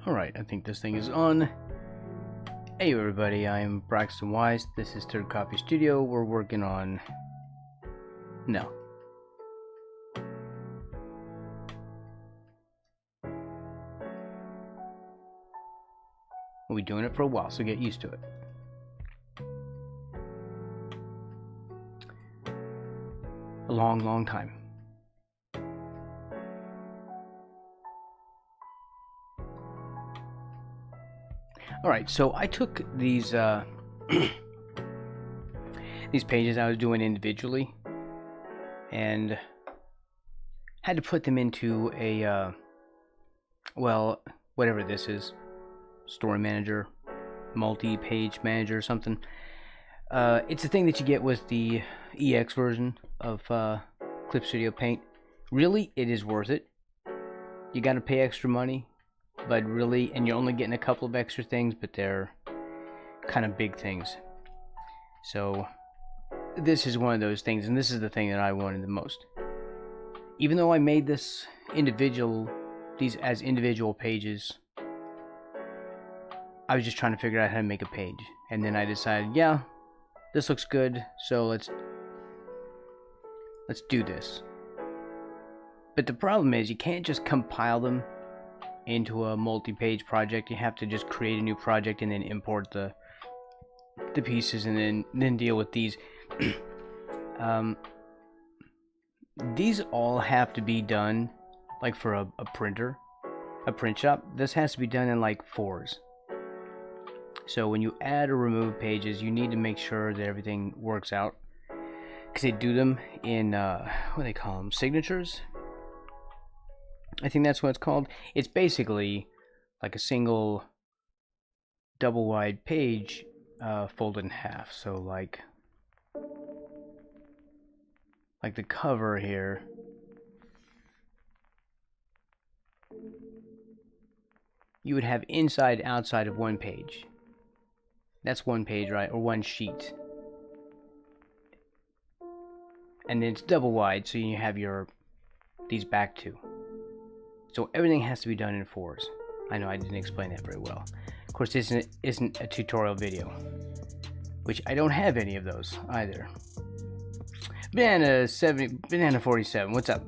Alright, I think this thing is on. Hey everybody, I'm Braxton Wise. This is Third Copy Studio. We're working on Knell. We'll be doing it for a while, so get used to it. A long time. Alright, so I took these these pages I was doing individually and had to put them into a well, whatever this is, story manager, multi-page manager or something. It's a thing that you get with the EX version of Clip Studio Paint. Really, it is worth it. You gotta pay extra money, but really, and you're only getting a couple of extra things, but they're kind of big things. So this is one of those things, and this is the thing that I wanted the most. Even though I made these as individual pages, I was just trying to figure out how to make a page, and then I decided, yeah, this looks good, so let's do this. But the problem is, you can't just compile them into a multi-page project. You have to just create a new project and then import the pieces, and then deal with these. These all have to be done like for a print shop. This has to be done in like 4s. So when you add or remove pages, you need to make sure that everything works out, because they do them in what do they call them, signatures? I think that's what it's called. It's basically like a single double wide page folded in half. So like the cover here, you would have inside outside of one page. That's one page, right? Or one sheet. And then it's double wide, so you have these back two. So everything has to be done in 4s. I know I didn't explain that very well. Of course, this isn't a tutorial video, which I don't have any of those either. Banana 47, what's up?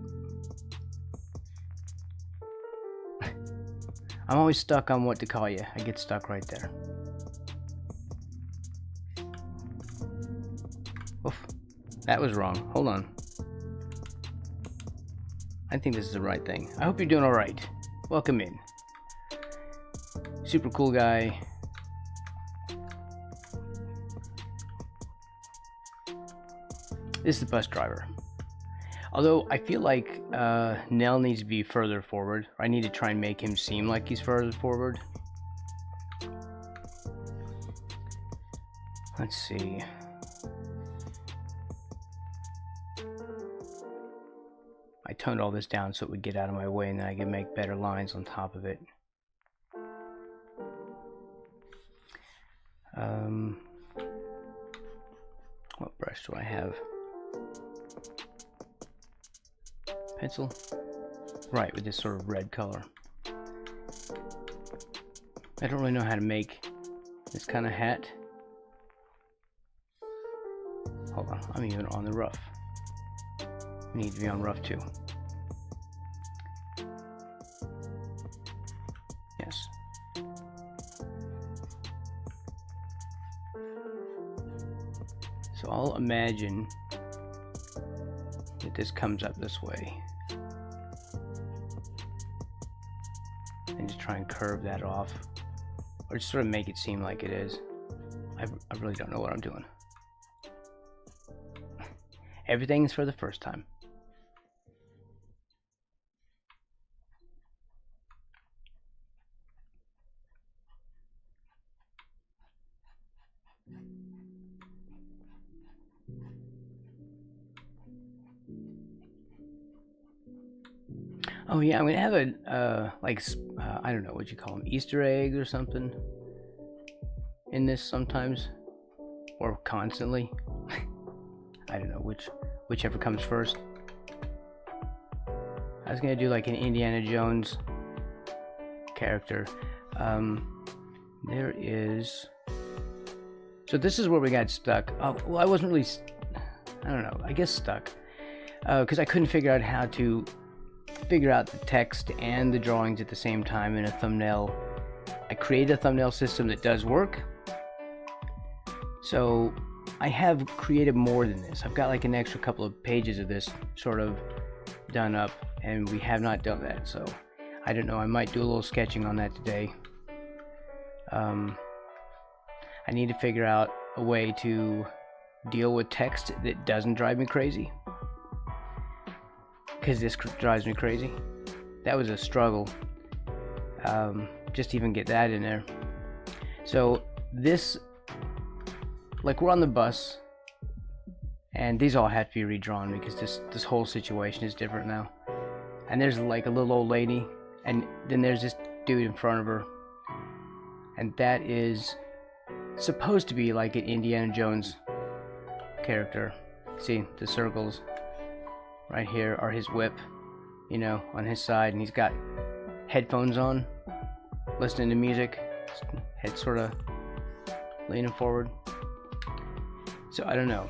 I'm always stuck on what to call you. I get stuck right there. Oof, that was wrong. Hold on. I think this is the right thing. I hope you're doing alright. Welcome in. Super cool guy. This is the bus driver. Although I feel like Knell needs to be further forward. I need to try and make him seem like he's further forward. Let's see. I toned all this down so it would get out of my way, and then I can make better lines on top of it. What brush do I have? Pencil? Right, with this sort of red color. I don't really know how to make this kind of hat. Hold on, I'm even on the rough. I need to be on rough too. Yes. So I'll imagine that this comes up this way, and just try and curve that off, or just sort of make it seem like it is. I really don't know what I'm doing. Everything is for the first time. Oh yeah, I'm gonna have a I don't know what you call them, Easter eggs or something in this sometimes, or constantly. I don't know whichever comes first. I was gonna do like an Indiana Jones character, There is. So this is where we got stuck. Well, I wasn't really. I don't know. I guess stuck because I couldn't figure out how to figure out the text and the drawings at the same time in a thumbnail. I created a thumbnail system that does work. So I have created more than this. I've got like an extra couple of pages of this sort of done up, and we have not done that. So I don't know. I might do a little sketching on that today. I need to figure out a way to deal with text that doesn't drive me crazy, because this drives me crazy. That was a struggle, just to even get that in there. So this, like, we're on the bus, and these all have to be redrawn because this whole situation is different now. And there's like a little old lady, and then there's this dude in front of her, and that is supposed to be like an Indiana Jones character. See, the circles right here are his whip, you know, on his side, and he's got headphones on, listening to music, head sort of leaning forward. So I don't know.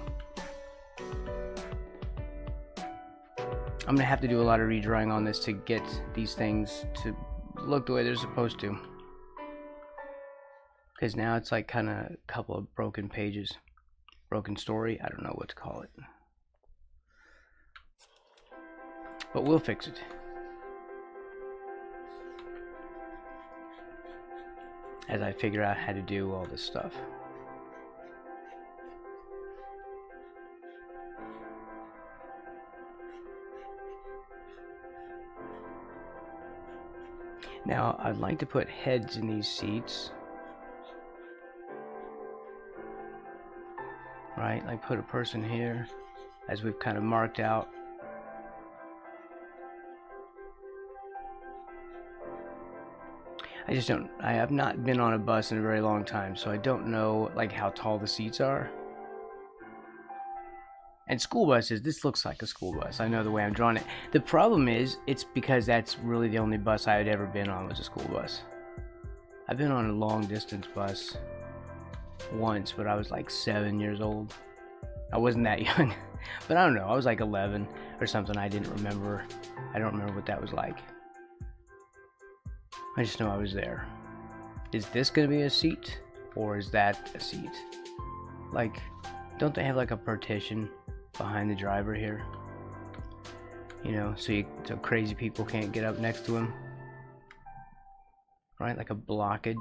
I'm gonna have to do a lot of redrawing on this to get these things to look the way they're supposed to, because now it's like kind of a couple of broken pages, broken story. I don't know what to call it, but we'll fix it as I figure out how to do all this stuff. Now, I'd like to put heads in these seats. Right, like put a person here, as we've kind of marked out. I have not been on a bus in a very long time, so I don't know like how tall the seats are. And school buses, this looks like a school bus. I know the way I'm drawing it. The problem is, it's because that's really the only bus I had ever been on was a school bus. I've been on a long distance bus once, but I was like 7 years old. I wasn't that young, but I don't know. I was like 11 or something. I didn't remember. I don't remember what that was like. I just know I was there. Is this gonna be a seat, or is that a seat? Like, don't they have like a partition behind the driver here? You know, so crazy people can't get up next to him, right? Like a blockage.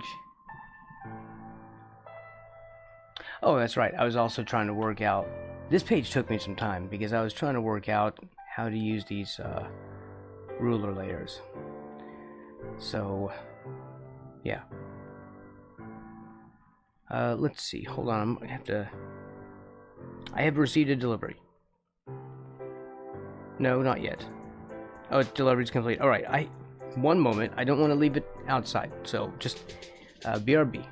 Oh, that's right. I was also trying to work out. This page took me some time because I was trying to work out how to use these ruler layers. So, yeah. Let's see. Hold on. I have received a delivery. No, not yet. Oh, delivery's complete. All right. One moment. I don't want to leave it outside. So just BRB.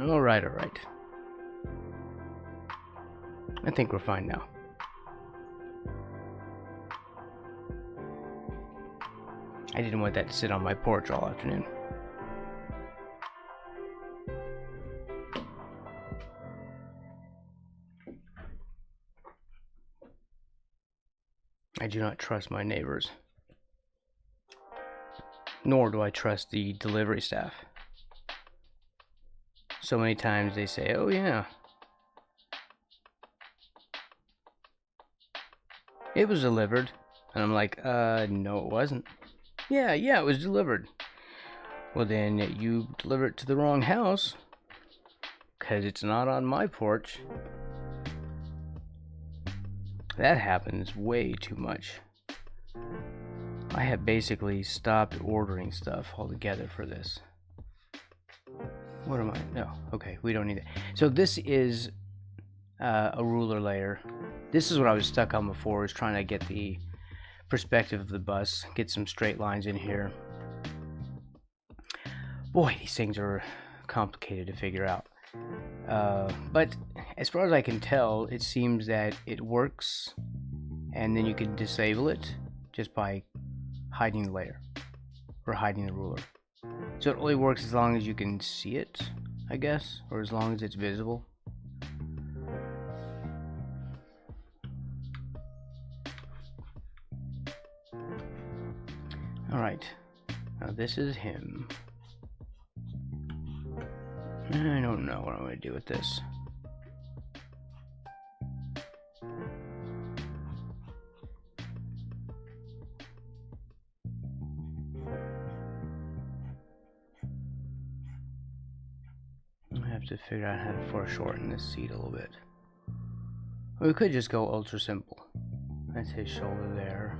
All right. I think we're fine now. I didn't want that to sit on my porch all afternoon. I do not trust my neighbors. Nor do I trust the delivery staff. So many times they say, oh yeah, it was delivered. And I'm like, no it wasn't. Yeah, it was delivered. Well then, you delivered it to the wrong house, because it's not on my porch. That happens way too much. I have basically stopped ordering stuff altogether for this. What am I? No, okay, we don't need that. So this is a ruler layer. This is what I was stuck on before, is trying to get the perspective of the bus, get some straight lines in here. Boy, these things are complicated to figure out. But as far as I can tell, it seems that it works, and then you can disable it just by hiding the layer or hiding the ruler. So it only works as long as you can see it, I guess, or as long as it's visible. Alright, now this is him. I don't know what I'm going to do with this. I have to figure out how to foreshorten this seat a little bit. We could just go ultra simple. That's his shoulder there.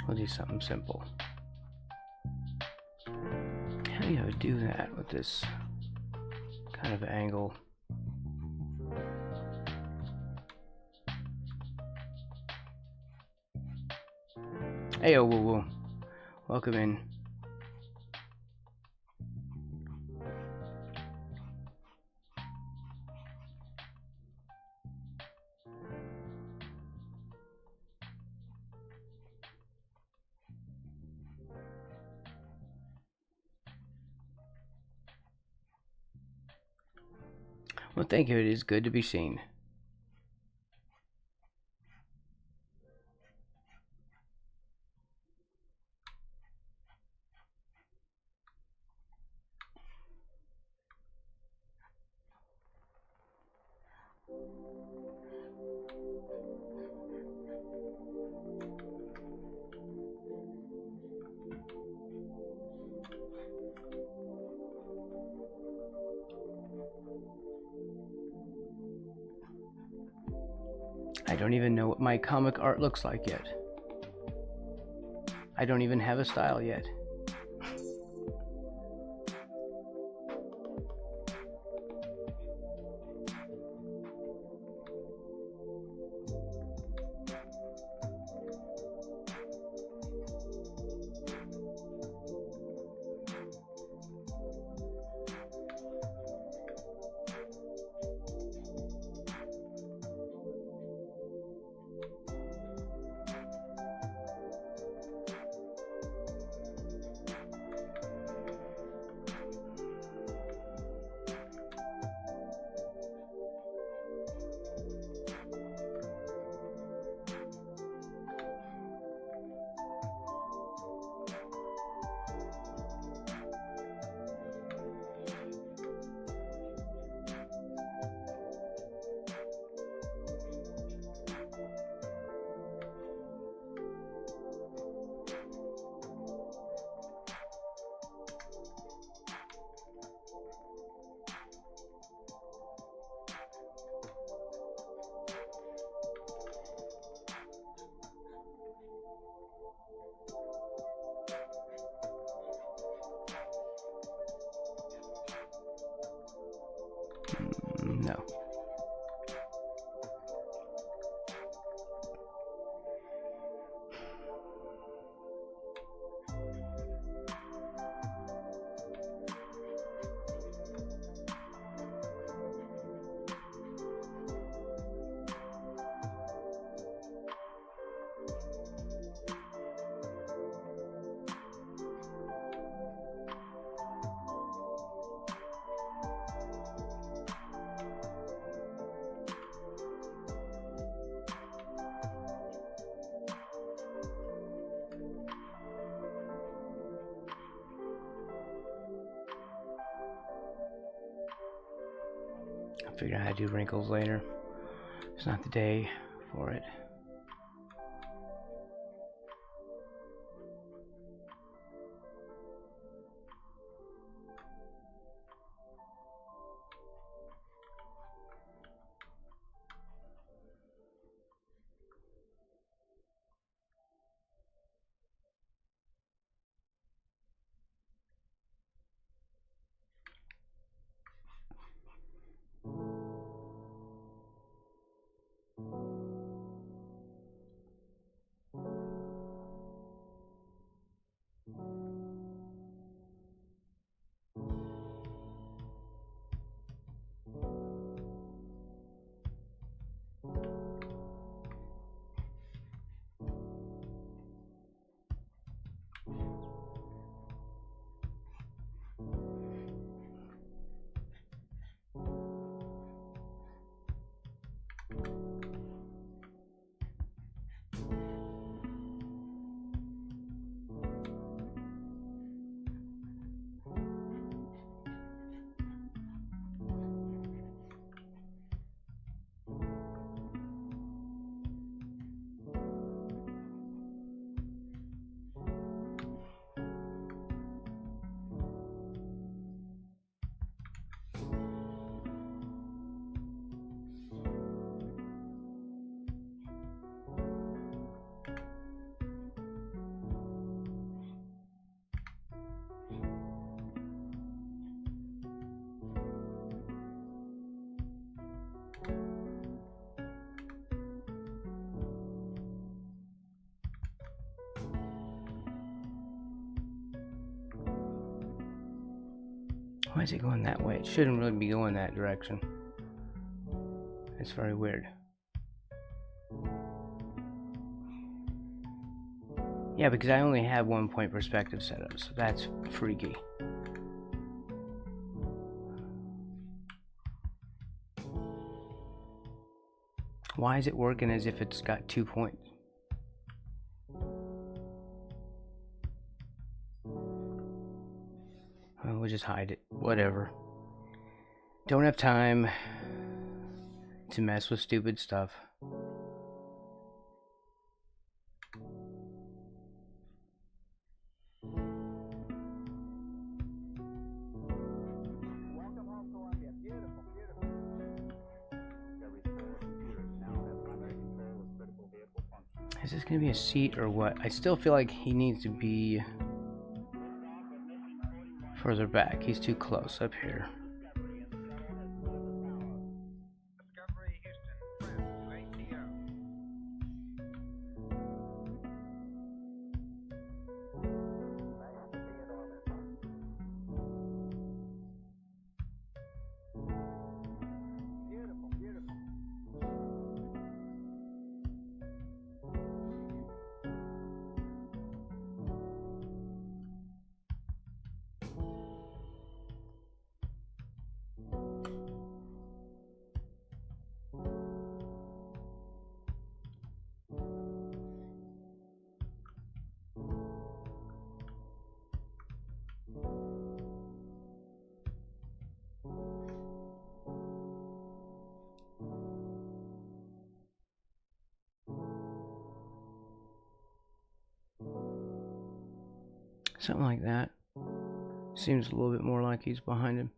We'll do something simple. How do you do that with this kind of angle? Hey, oh, whoa, whoa. Welcome in. Well, thank you. It is good to be seen. I don't even know what my comic art looks like yet. I don't even have a style yet. No. Figure out how to do wrinkles later. It's not the day for it. Why is it going that way? It shouldn't really be going that direction. It's very weird. Yeah, because I only have 1 point perspective set up, so that's freaky. Why is it working as if it's got 2 points? Well, we'll just hide it. Whatever. Don't have time to mess with stupid stuff. Is this gonna be a seat or what? I still feel like he needs to be further back. He's too close up here. Something like that. Seems a little bit more like he's behind him.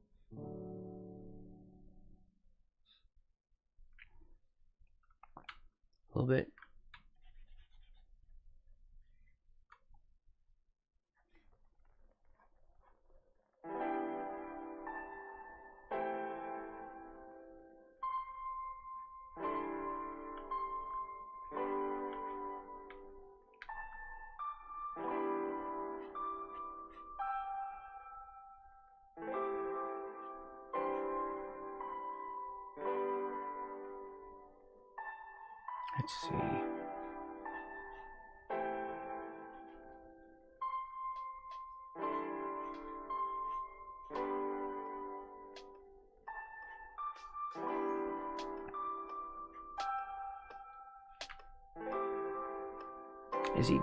A little bit. Let's see.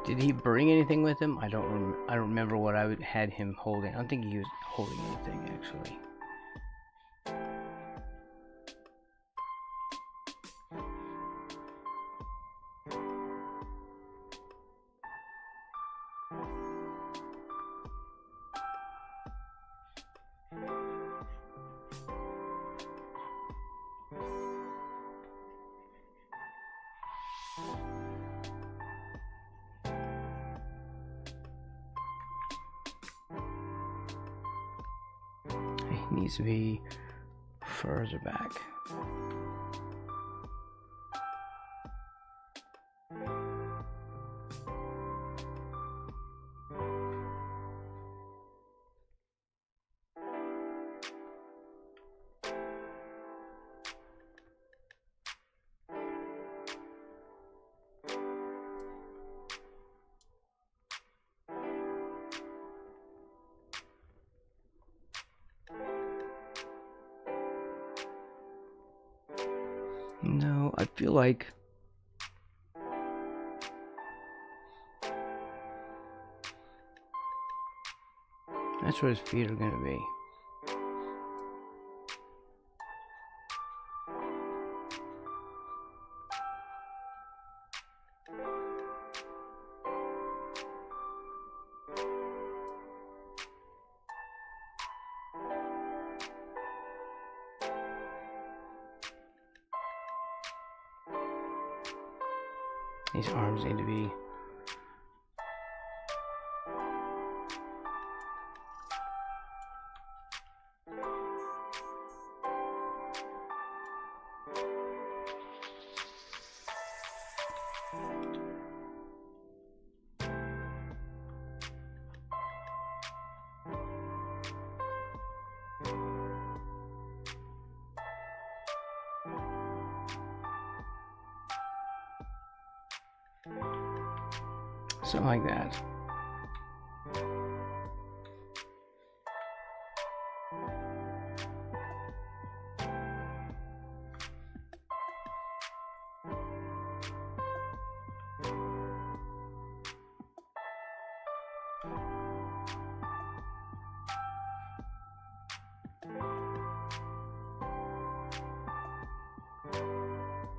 Did he bring anything with him? I don't remember what I had him holding. I don't think he was holding anything actually. needs to be further back. No, I feel like that's where his feet are gonna be. These arms need to be something like that.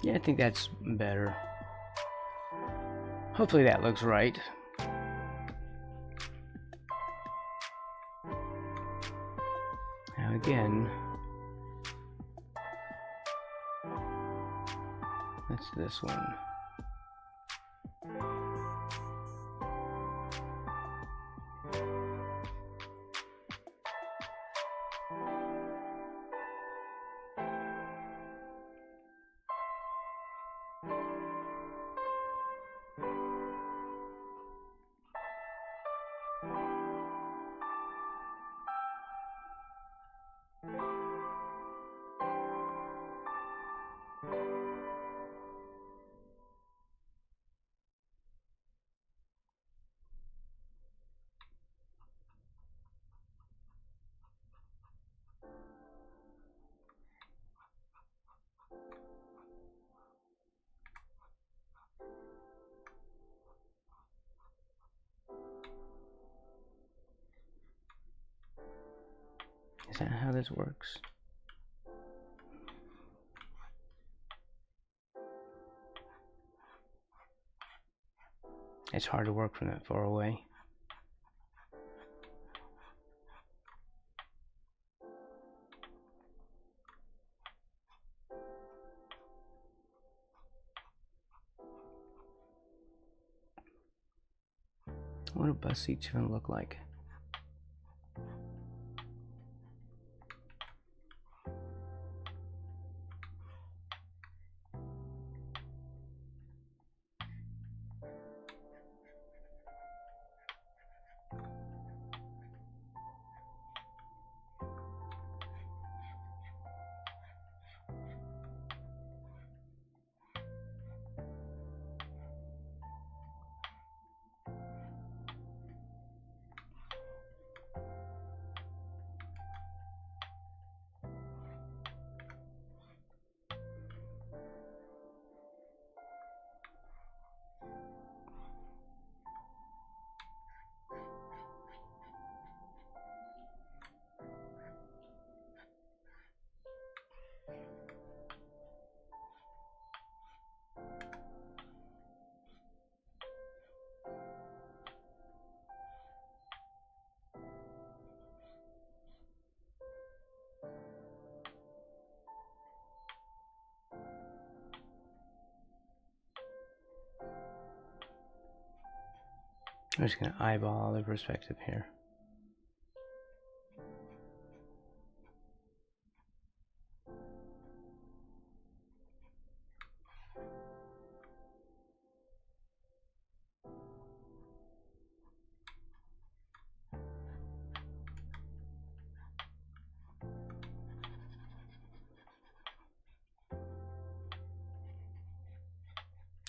Yeah, I think that's better. Hopefully that looks right. Now again, that's this one. Is that how this works? It's hard to work from that far away. What do bus seats even look like? I'm just going to eyeball the perspective here.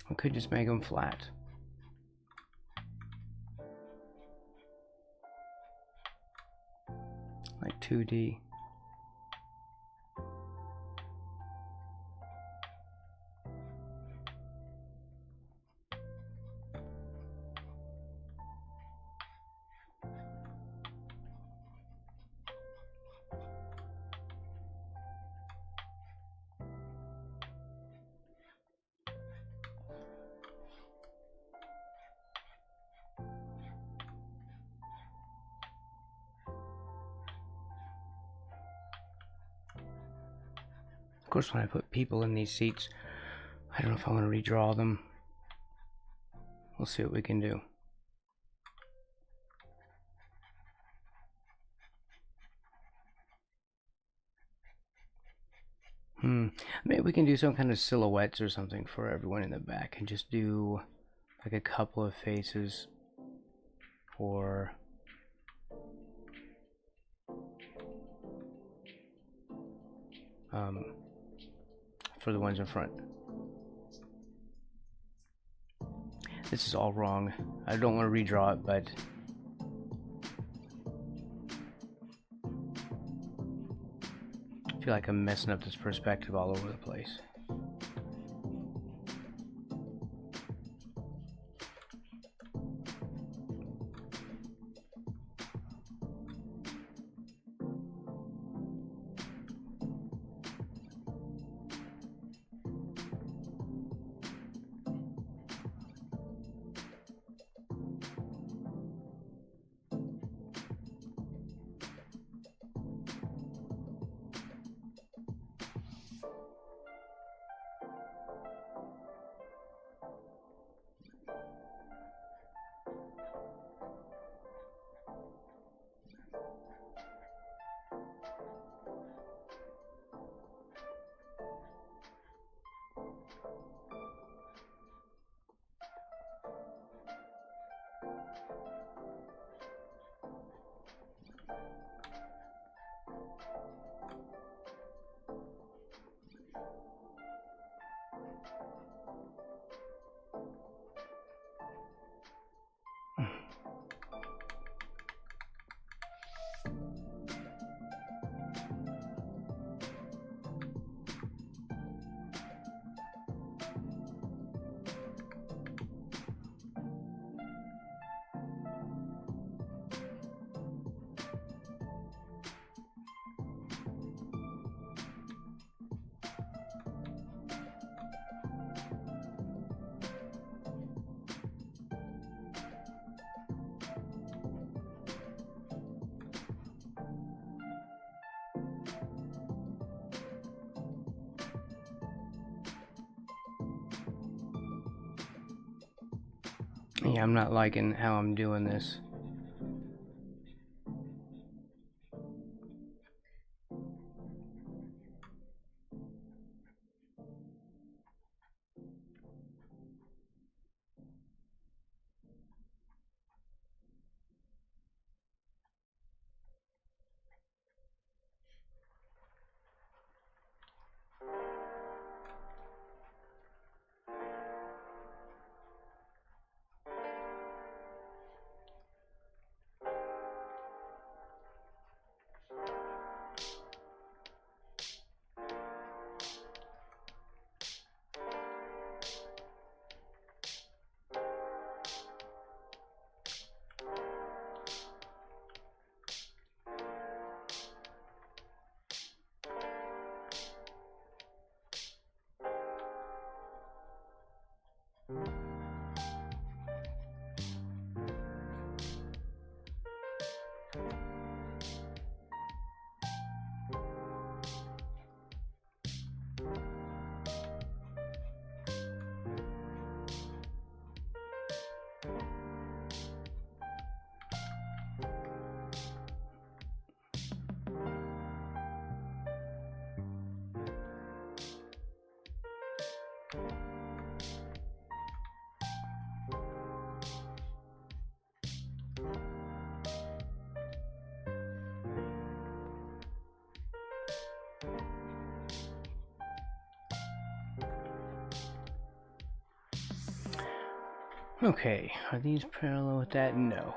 We could just make them flat. Like 2D. Of course, when I put people in these seats, I don't know if I want to redraw them. We'll see what we can do. Maybe we can do some kind of silhouettes or something for everyone in the back and just do like a couple of faces for the ones in front. This is all wrong. I don't want to redraw it, but I feel like I'm messing up this perspective all over the place. Yeah, I'm not liking how I'm doing this. Okay, are these parallel with that? No.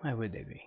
Why would they be?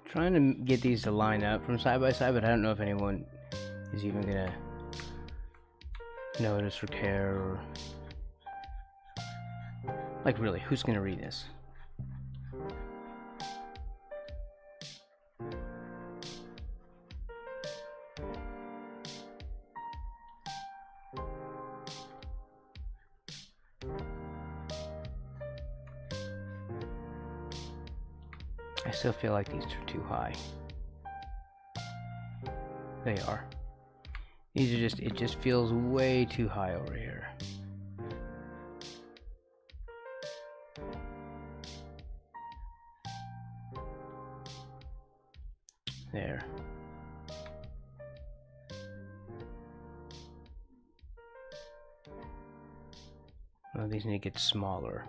Trying to get these to line up from side by side, but I don't know if anyone is even gonna notice or care, or like, really, who's gonna read this? I still feel like these are too high. They are. These are just, it just feels way too high over here. There. Well, these need to get smaller.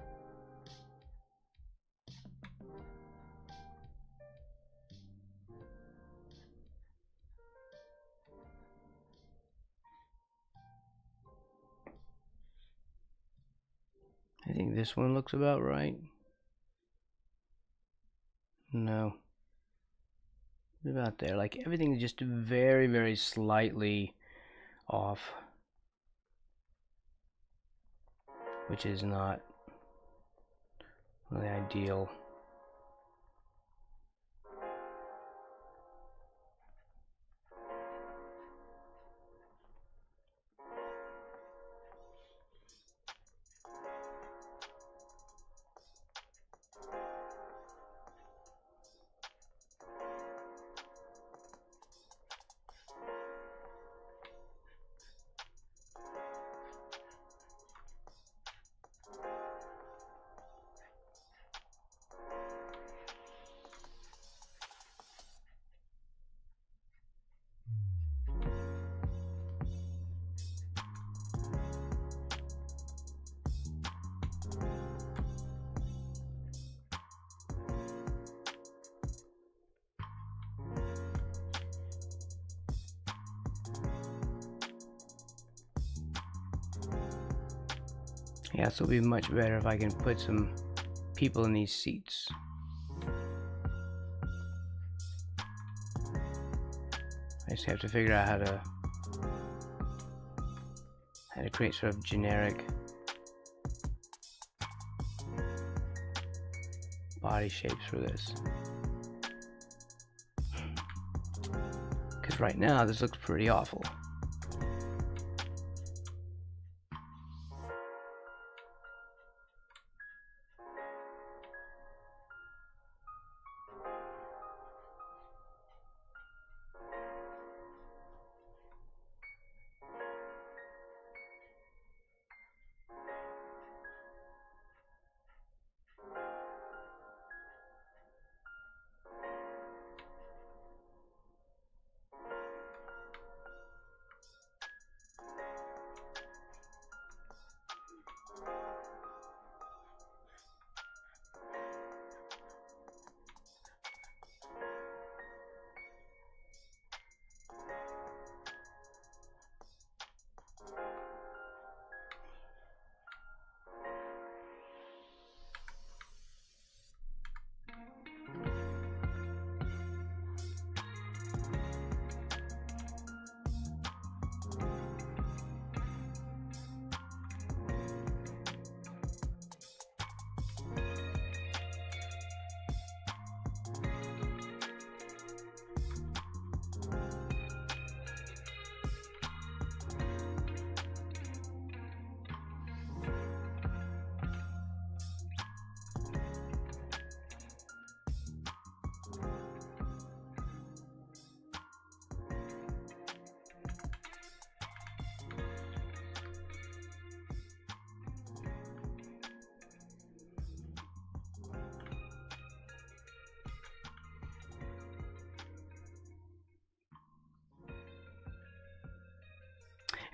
I think this one looks about right. No. About there. Like, everything is just very, very slightly off. Which is not really ideal. Yeah, this will be much better if I can put some people in these seats. I just have to figure out how to create sort of generic body shapes for this. Because right now this looks pretty awful.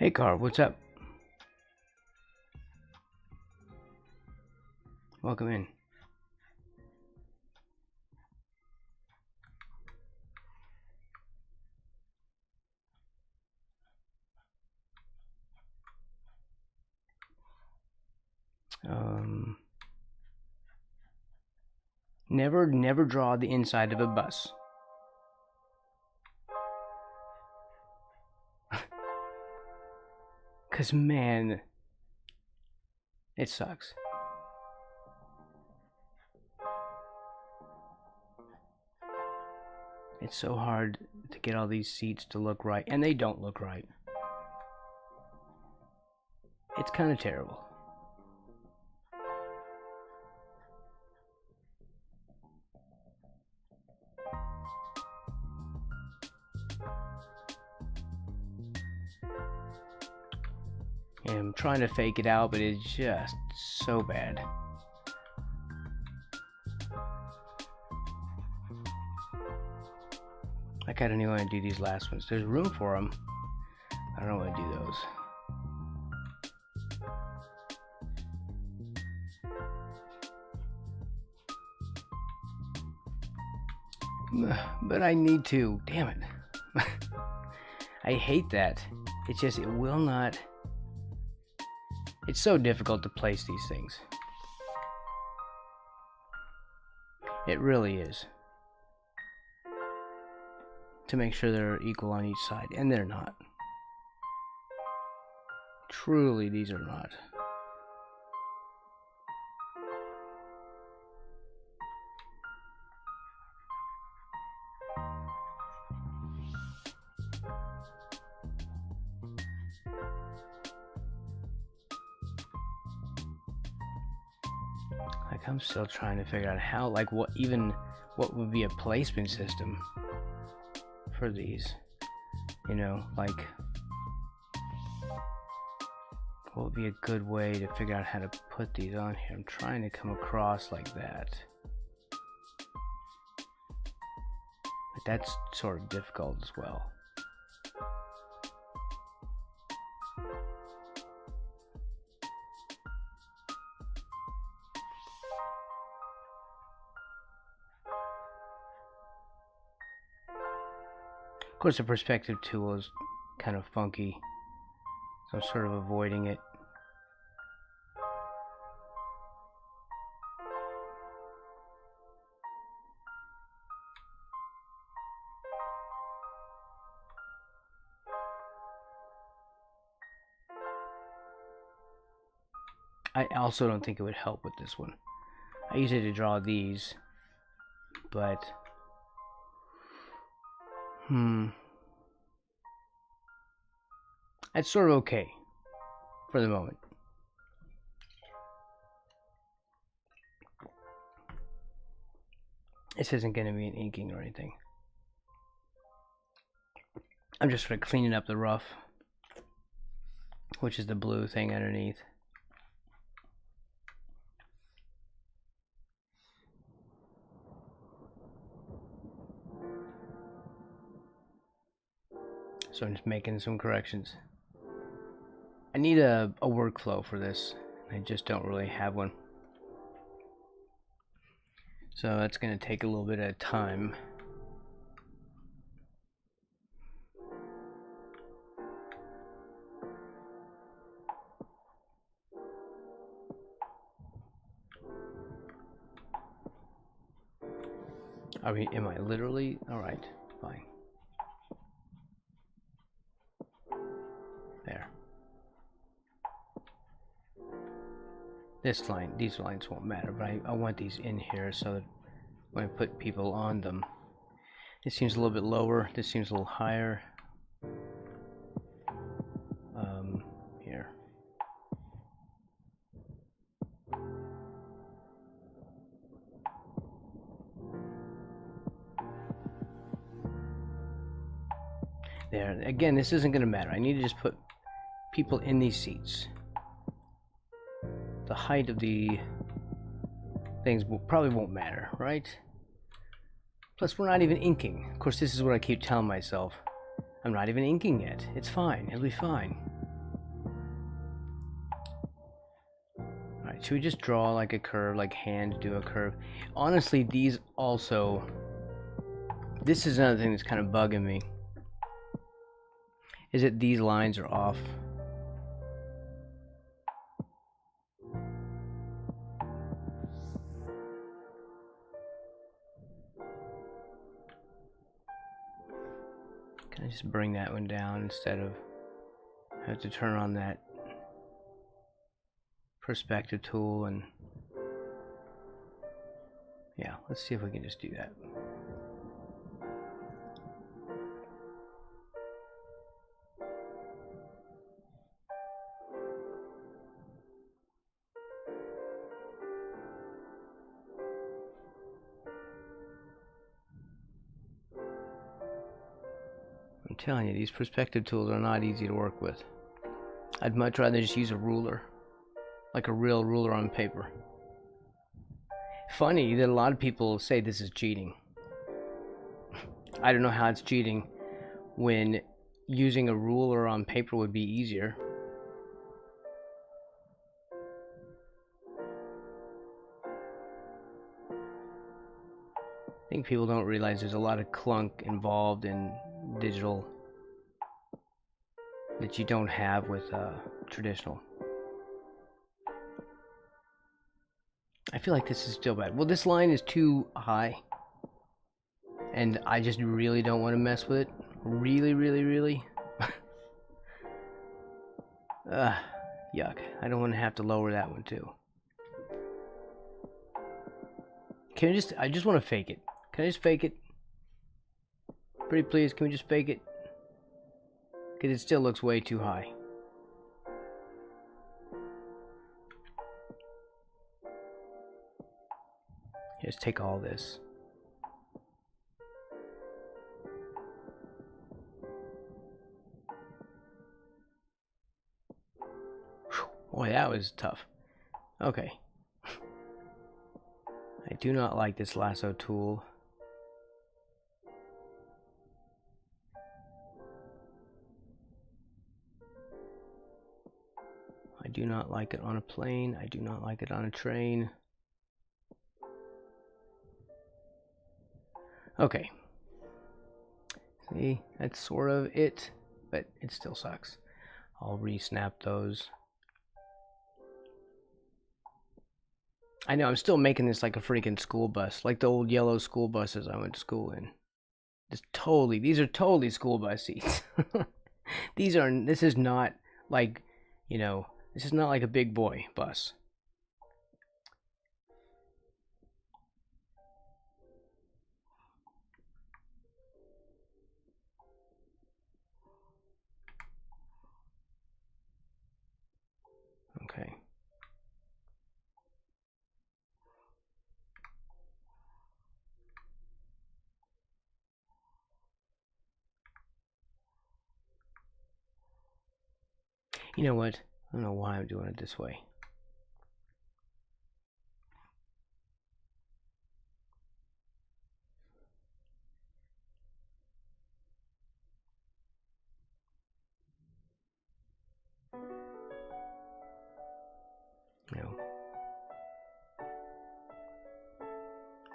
Hey, Carl, what's up? Welcome in. Never draw the inside of a bus. Cause man, it sucks. It's so hard to get all these seats to look right, and they don't look right. It's kind of terrible. And I'm trying to fake it out, but it's just so bad. Like, I don't even want to do these last ones. There's room for them. I don't want to do those. But I need to. Damn it. I hate that. It's just, it will not. It's so difficult to place these things. It really is. To make sure they're equal on each side, and they're not. Truly, these are not. Like, I'm still trying to figure out how, like, what would be a placement system for these, you know, like, what would be a good way to figure out how to put these on here? I'm trying to come across like that, but that's sort of difficult as well. Of course, the perspective tool is kind of funky, so I'm sort of avoiding it. I also don't think it would help with this one. I use it to draw these, but it's sort of okay for the moment. This isn't going to be an inking or anything. I'm just sort of cleaning up the rough, which is the blue thing underneath. So I'm just making some corrections. I need a workflow for this. I just don't really have one. So that's going to take a little bit of time. I mean, am I literally? Alright, fine. There. This line, these lines won't matter, but I want these in here so that when I put people on them, this seems a little bit lower, this seems a little higher. Here. There. Again, this isn't going to matter. I need to just put people in these seats. The height of the things probably won't matter, right? Plus, we're not even inking. Of course, this is what I keep telling myself. I'm not even inking yet. It's fine. It'll be fine. Should we just draw like a curve, like hand do a curve? Honestly, these also... This is another thing that's kind of bugging me. Is that these lines are off. Can I just bring that one down instead of have to turn on that perspective tool? And yeah, let's see if we can just do that. I'm telling you, these perspective tools are not easy to work with. I'd much rather just use a ruler, like a real ruler on paper. Funny that a lot of people say this is cheating. I don't know how it's cheating when using a ruler on paper would be easier. I think people don't realize there's a lot of clunk involved in digital that you don't have with traditional. I feel like this is still bad. Well, this line is too high, and I just really don't want to mess with it. Really. Yuck. I don't want to have to lower that one too. I just want to fake it. Can I just fake it? Pretty please, can we just fake it? Because it still looks way too high. Just take all this. Whew, boy, that was tough. Okay. I do not like this lasso tool. I do not like it on a plane. I do not like it on a train. Okay. See, that's sort of it, but it still sucks. I'll re-snap those. I know, I'm still making this like a freaking school bus, like the old yellow school buses I went to school in. These are totally school bus seats. This is not like, you know, this is not like a big boy bus. Okay. You know what? I don't know why I'm doing it this way. No.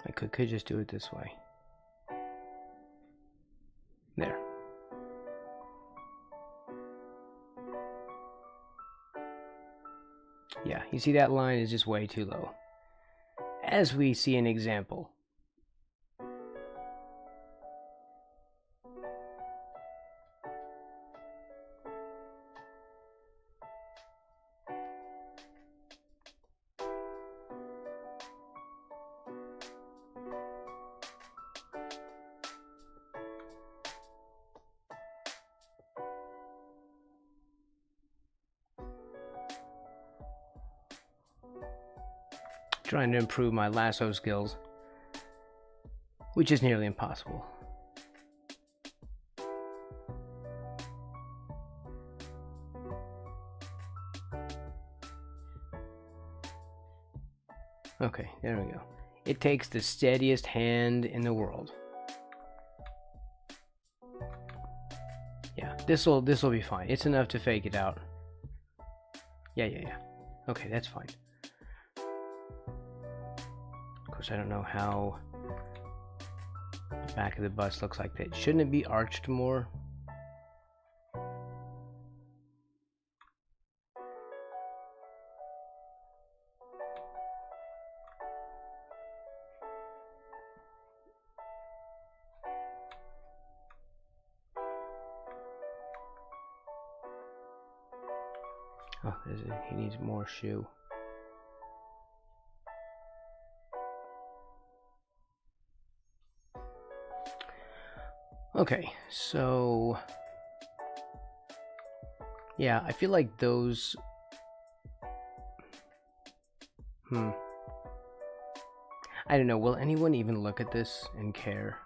I could just do it this way. There. Yeah, you see that line is just way too low. As we see an example. Trying to improve my lasso skills, which is nearly impossible. Okay, there we go. It takes the steadiest hand in the world. Yeah, this'll be fine. It's enough to fake it out. Yeah. Okay, that's fine. course, I don't know how the back of the bus looks like that. Shouldn't it be arched more? Oh, he needs more shoe. Okay, so yeah, I feel like those I don't know, will anyone even look at this and care?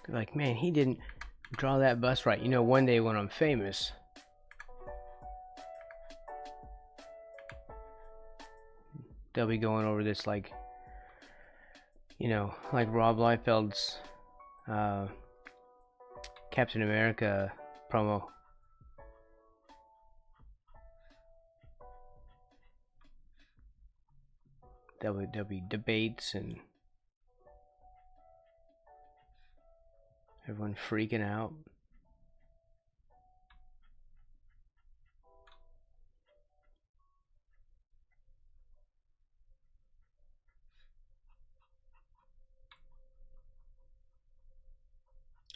They're like, man, he didn't draw that bus right. You know, one day when I'm famous, they'll be going over this like, you know, like Rob Liefeld's Captain America promo. There'll be debates and everyone freaking out.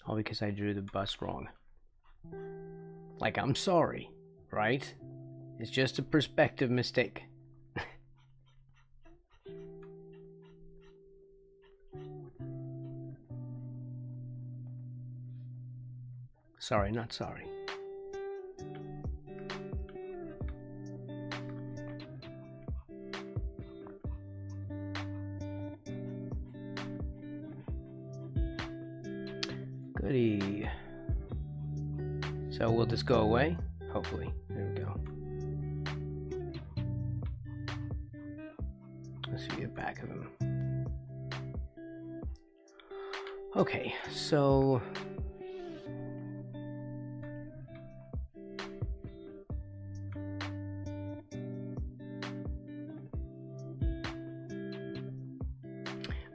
All because I drew the bus wrong. Like, I'm sorry, right? It's just a perspective mistake. Sorry, not sorry. Goody. So will this go away? Hopefully. There we go. Let's see the back of him. Okay, so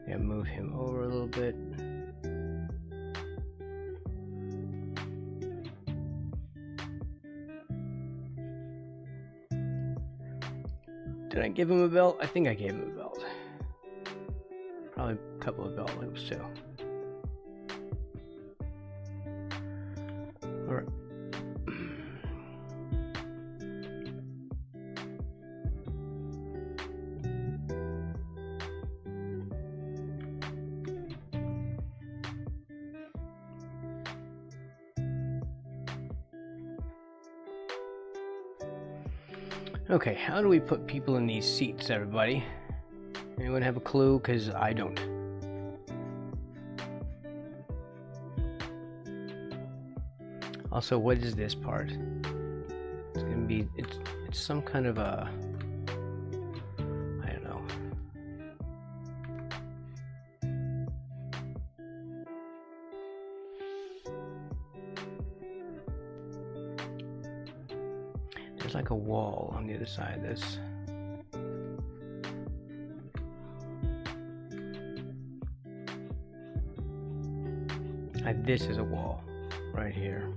yeah, move him over a little bit. Did I give him a belt? I think I gave him a belt. Probably a couple of belt loops too. Alright. Okay, how do we put people in these seats, everybody? Anyone have a clue? Because I don't. Also, what is this part? It's gonna be, it's some kind of a, I don't know. There's like a wall on the other side of this. This is a wall right here.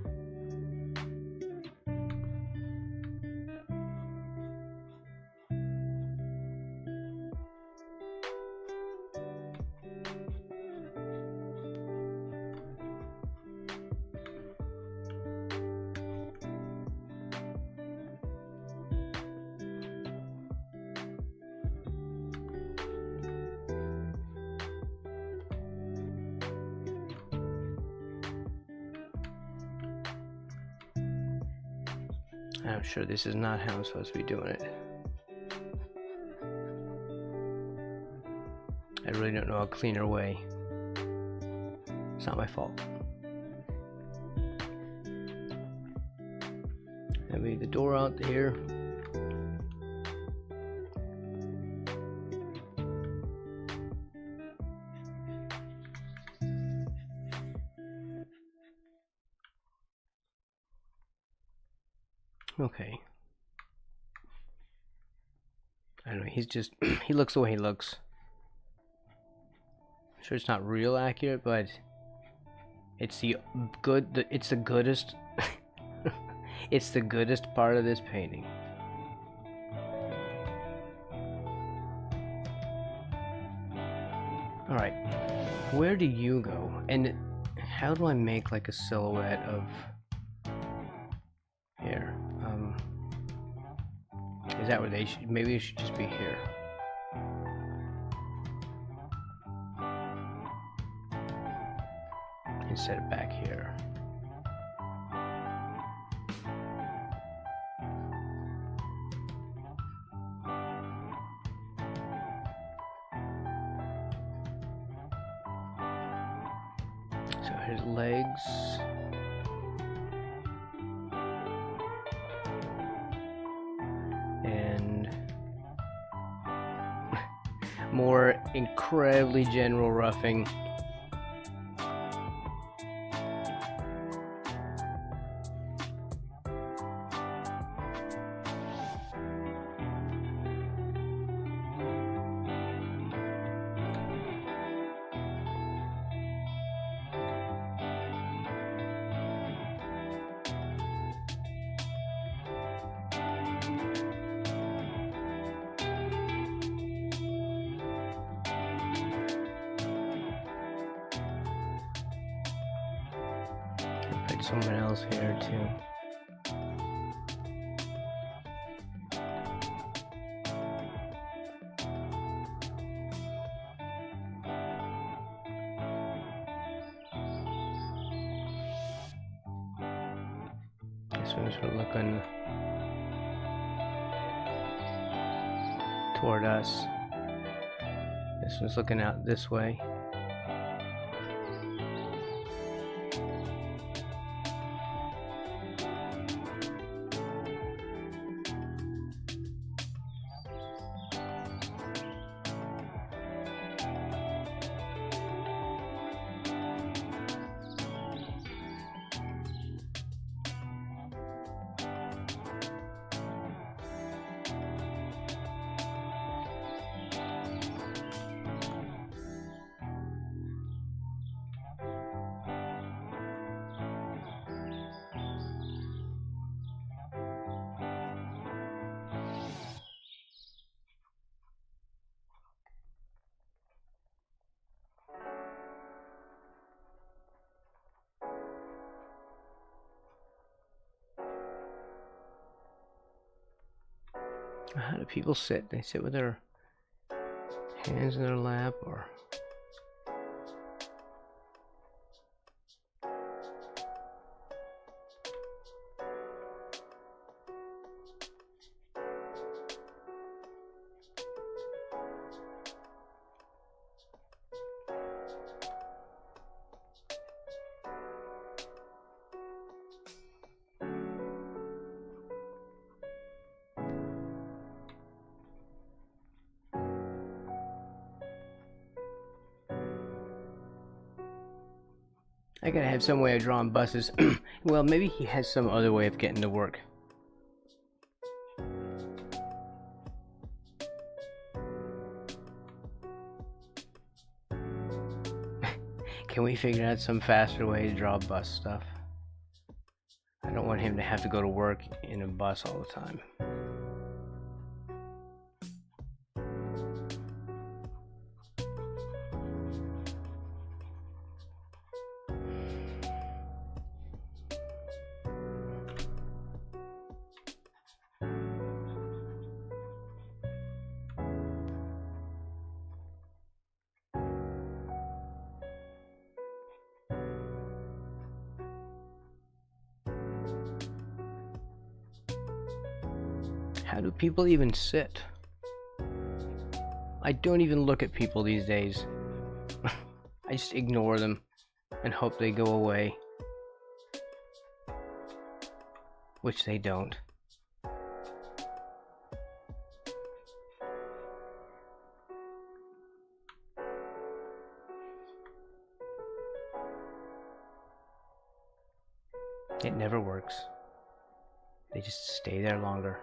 I'm sure this is not how I'm supposed to be doing it. I really don't know a cleaner way. It's not my fault. I made the door out here. Okay. I don't know, he's just, he looks the way he looks. I'm sure it's not real accurate, but it's the it's the goodest, it's the goodest part of this painting. Alright, where do you go? And how do I make like a silhouette of... Here, is that where they should... Maybe it should just be here. Instead of back here. So here's legs. And more incredibly general roughing. Put someone else here too. This one's sort of looking toward us. This one's looking out this way. How do people sit? They sit with their hands in their lap, or... I gotta have some way of drawing buses. Well, maybe he has some other way of getting to work. Can we figure out some faster way to draw bus stuff? I don't want him to have to go to work in a bus all the time. How do people even sit? I don't even look at people these days. I just ignore them and hope they go away. Which they don't. It never works. They just stay there longer.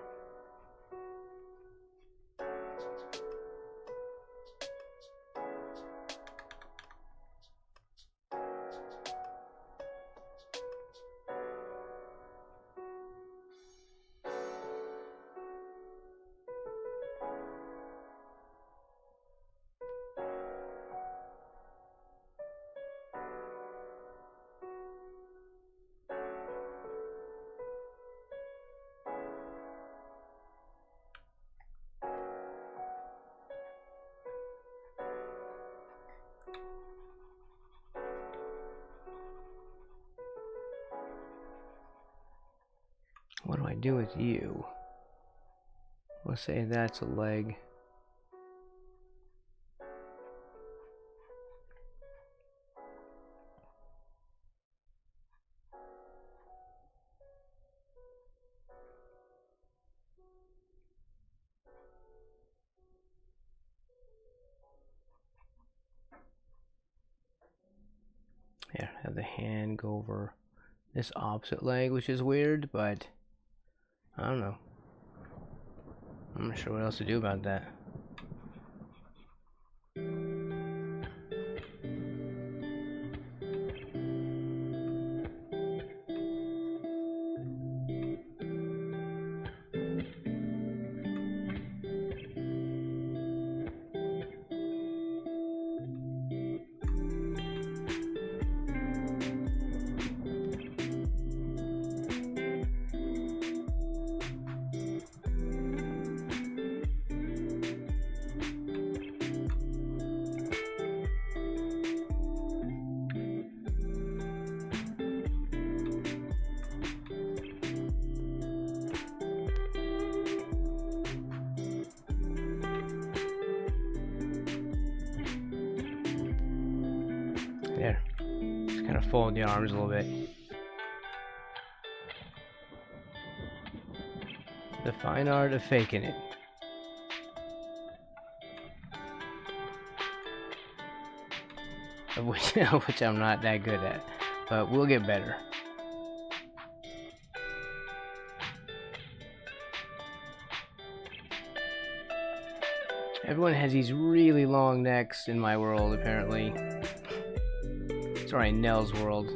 What do I do with you? Let's say that's a leg. Here, have the hand go over this opposite leg, which is weird, but I don't know. I'm not sure what else to do about that. There. Just kind of fold the arms a little bit. The fine art of faking it. Of which I'm not that good at. But we'll get better. Everyone has these really long necks in my world, apparently. Sorry, Knell's world.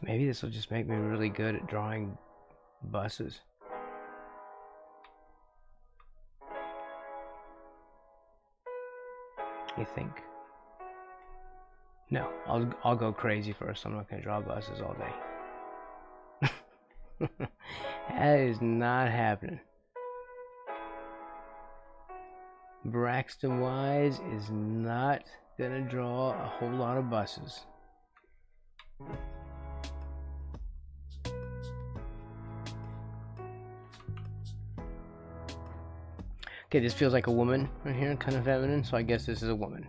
Maybe this will just make me really good at drawing buses. You think? No, I'll go crazy first. I'm not gonna draw buses all day. That is not happening. Braxton Wise is not gonna draw a whole lot of buses. Okay, this feels like a woman right here, kind of feminine, so I guess this is a woman.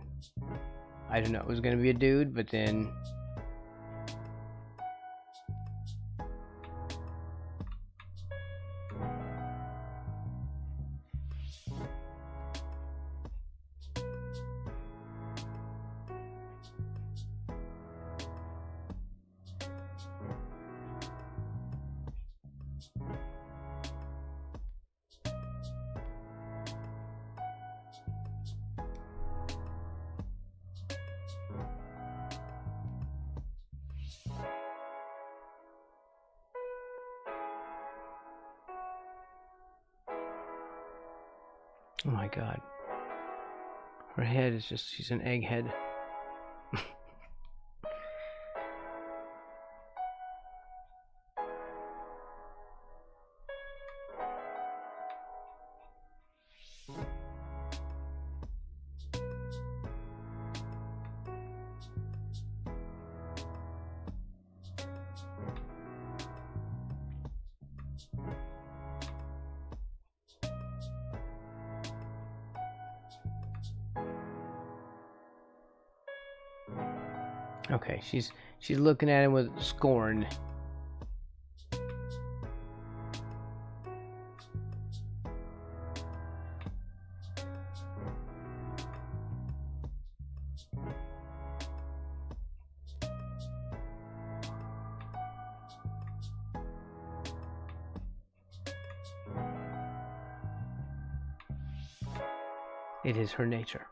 I don't know, it was gonna be a dude, but then... Oh my god. Her head is just, she's an egghead. Okay, she's looking at him with scorn. It is her nature.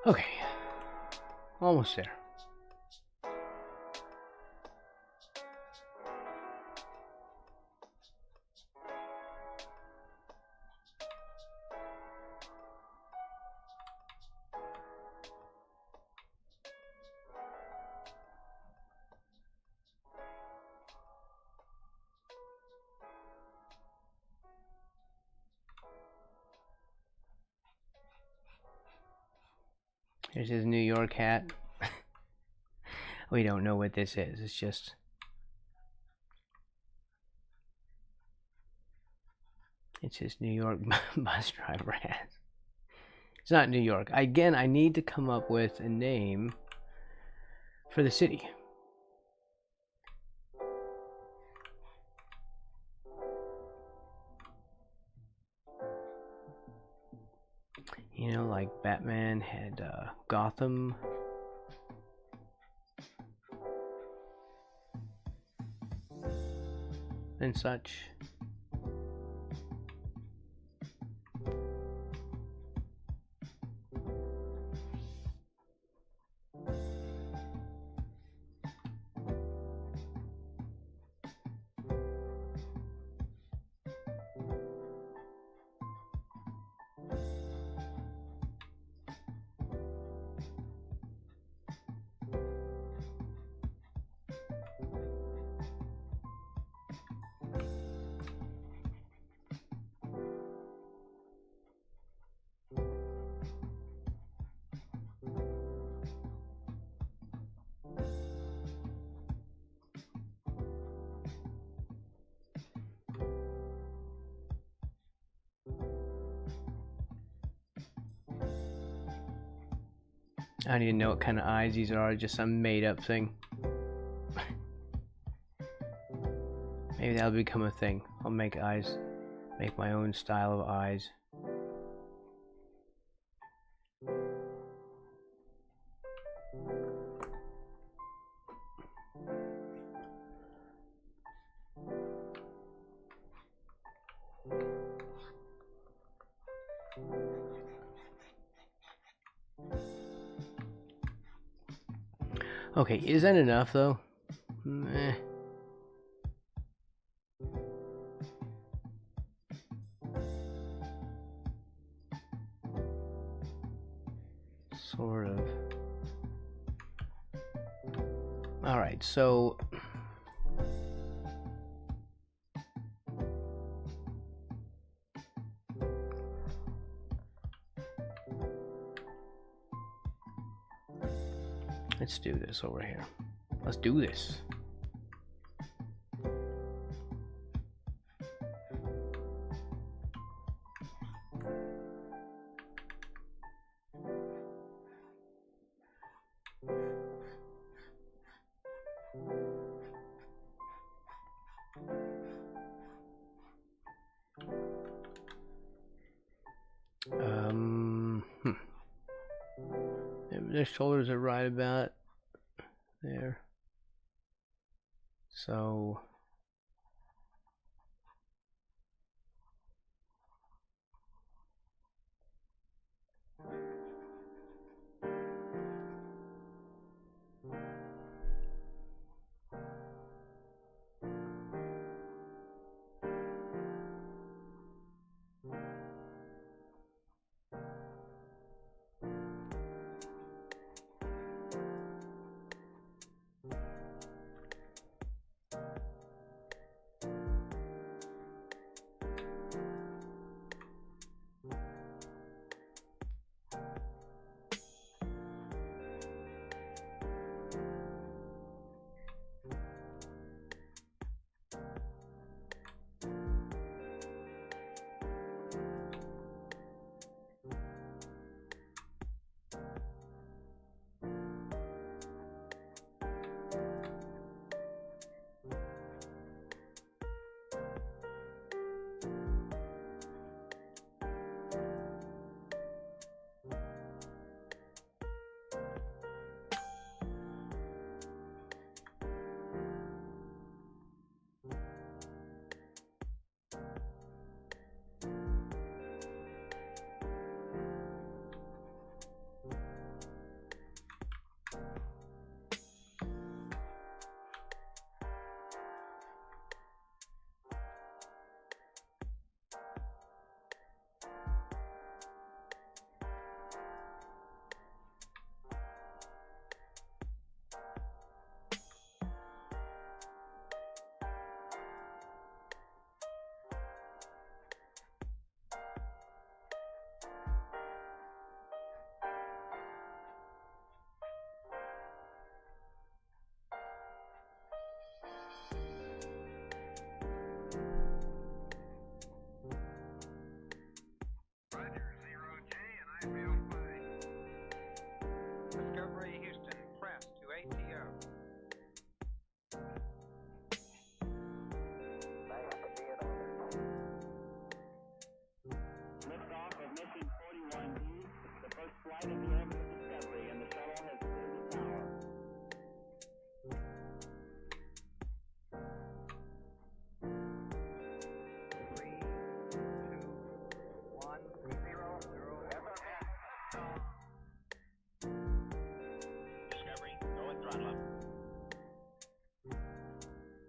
Okay, almost there. Here's his New York hat. We don't know what this is. It's just... It's his New York bus driver hat. It's not New York. Again, I need to come up with a name for the city. You know, like Batman had Gotham. And such. I don't even know what kind of eyes these are, just some made up thing. Maybe that'll become a thing. I'll make eyes, make my own style of eyes. Okay, is that enough though? Meh. Sort of. Alright, so let's do this over here. Let's do this. Their shoulders are right about there. So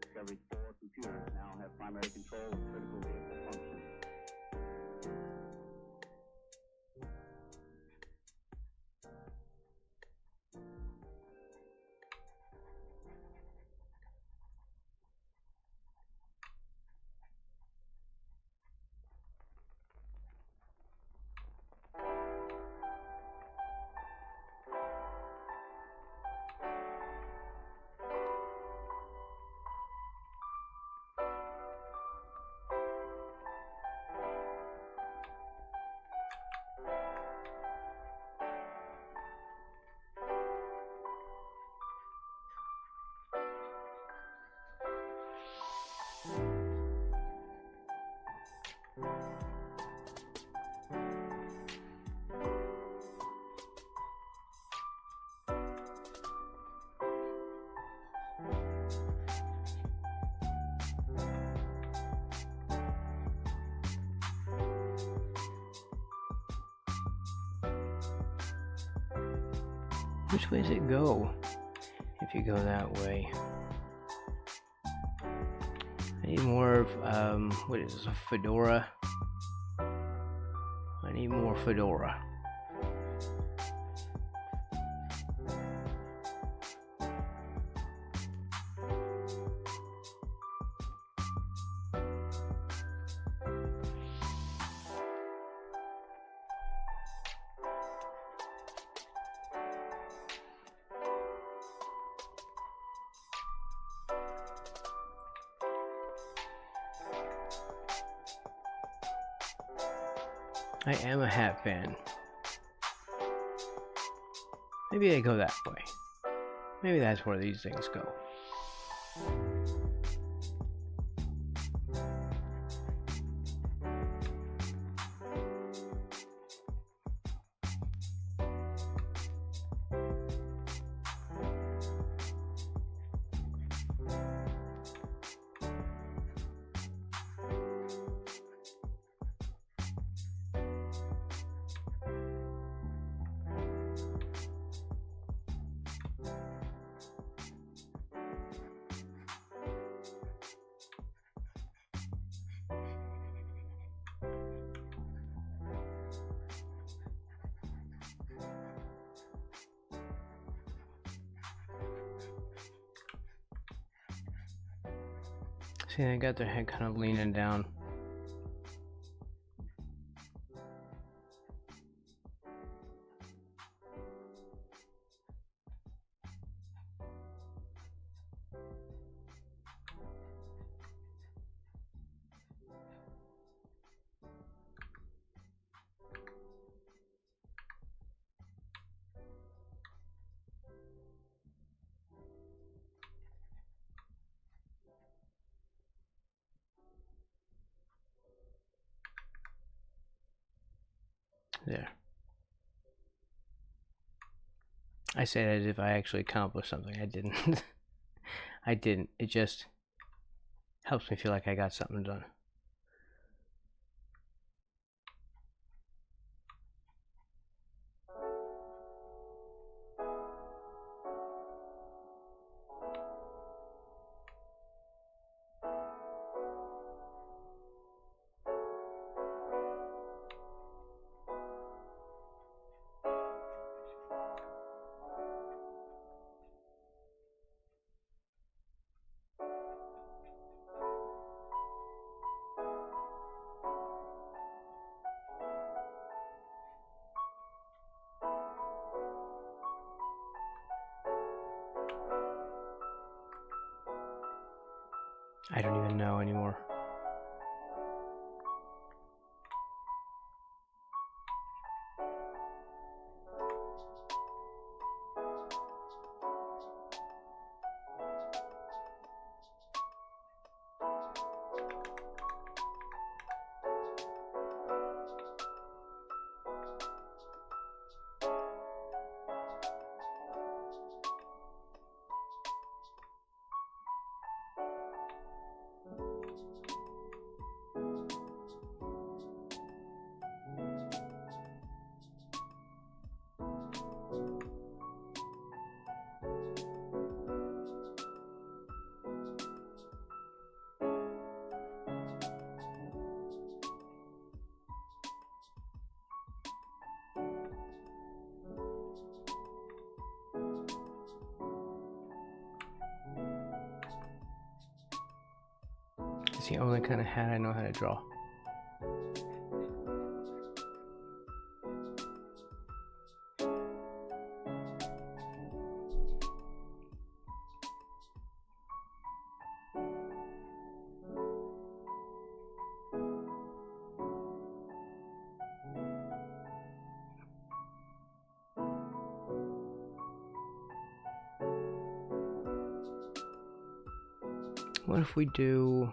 Discovery's 4 computers now have primary control of critical vehicle functions. Which way does it go? If you go that way. I need more of, what is this, a fedora? I need more fedora. I am a hat fan. Maybe they go that way. Maybe that's where these things go. See, they got their head kind of leaning down. There. I say that as if I actually accomplished something. I didn't. I didn't. It just helps me feel like I got something done. I don't even know anymore. It's the only kind of hat I know how to draw. What if we do...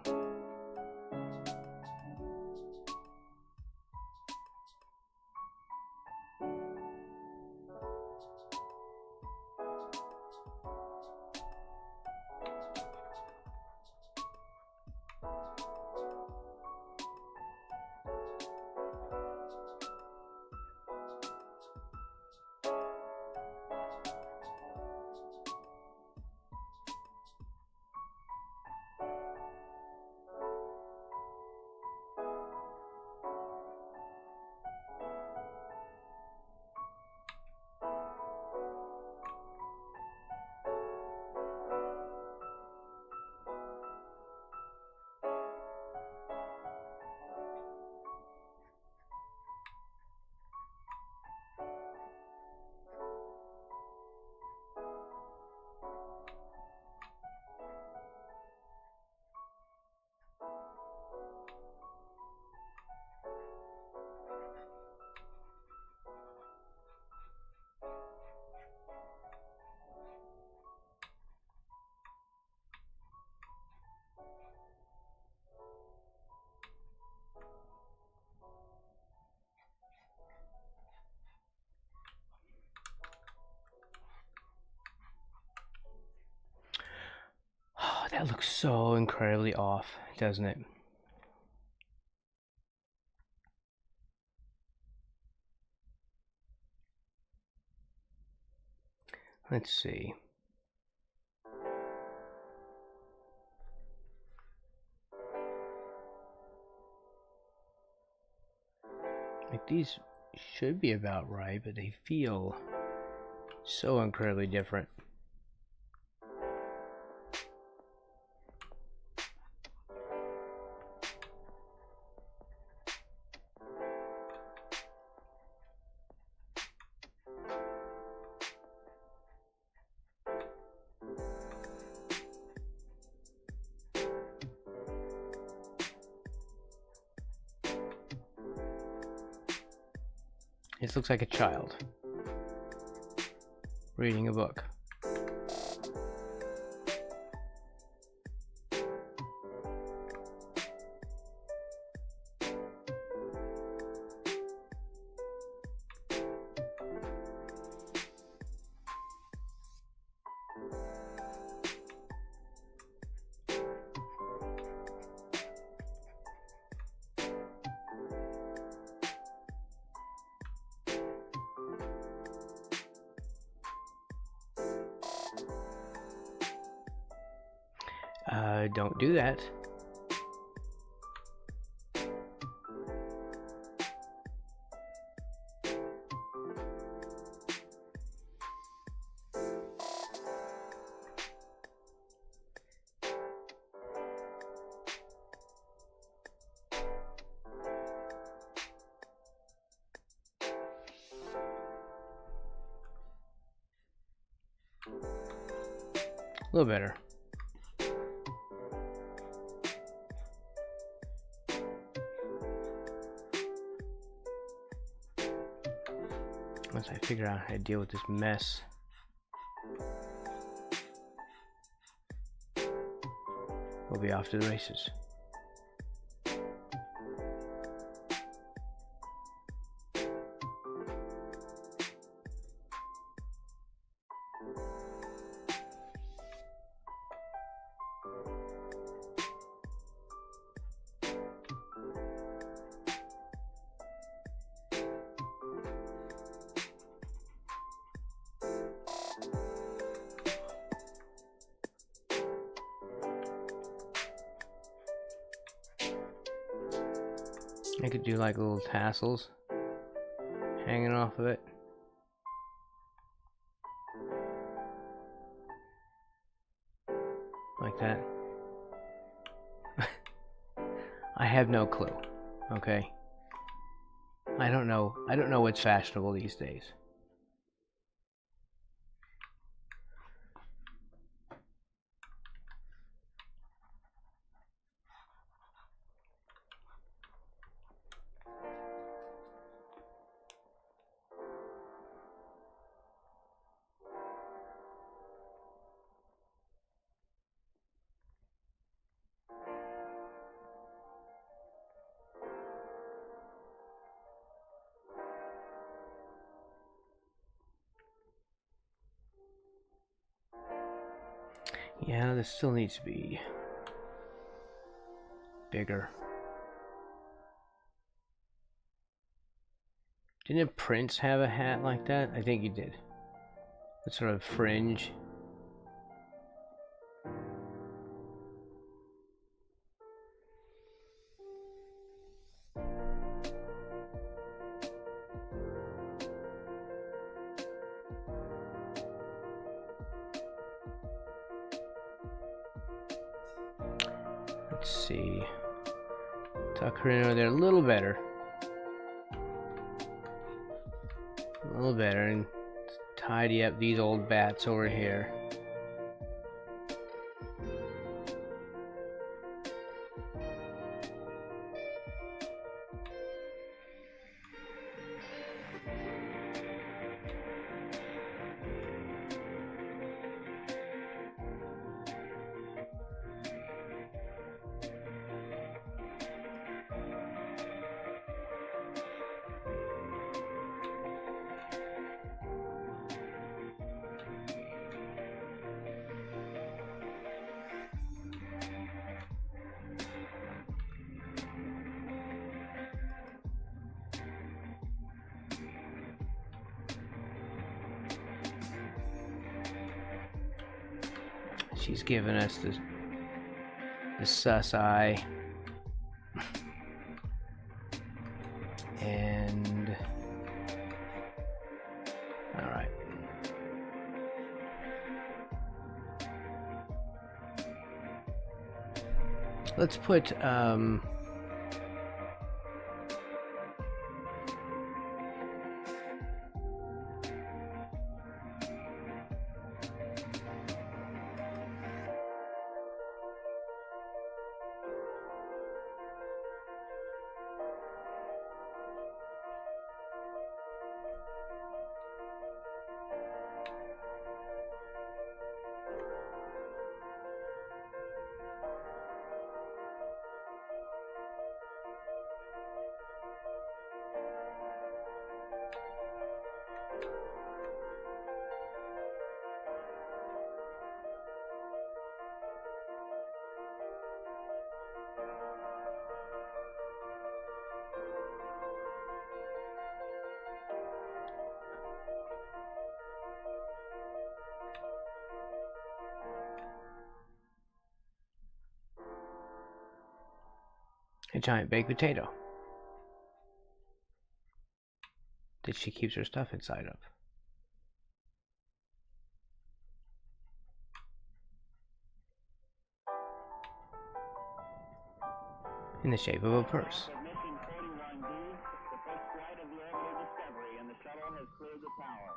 Oh, that looks so incredibly off, doesn't it? Let's see. Like, these should be about right, but they feel so incredibly different. This looks like a child reading a book. Don't do that. A little better. Once I figure out how to deal with this mess, we'll be off to the races. I could do like little tassels hanging off of it. Like that. I have no clue. Okay. I don't know what's fashionable these days. Yeah, this still needs to be bigger. Didn't Prince have a hat like that? I think he did. That sort of fringe. Let's see. Tuck her in over there a little better. A little better, and tidy up these old bats over here. She's giving us the sus eye. And all right. Let's put a giant baked potato that she keeps her stuff inside of. In the shape of a purse. Mission 41B, the first flight of the orbital Discovery, and the shuttle has cleared the tower.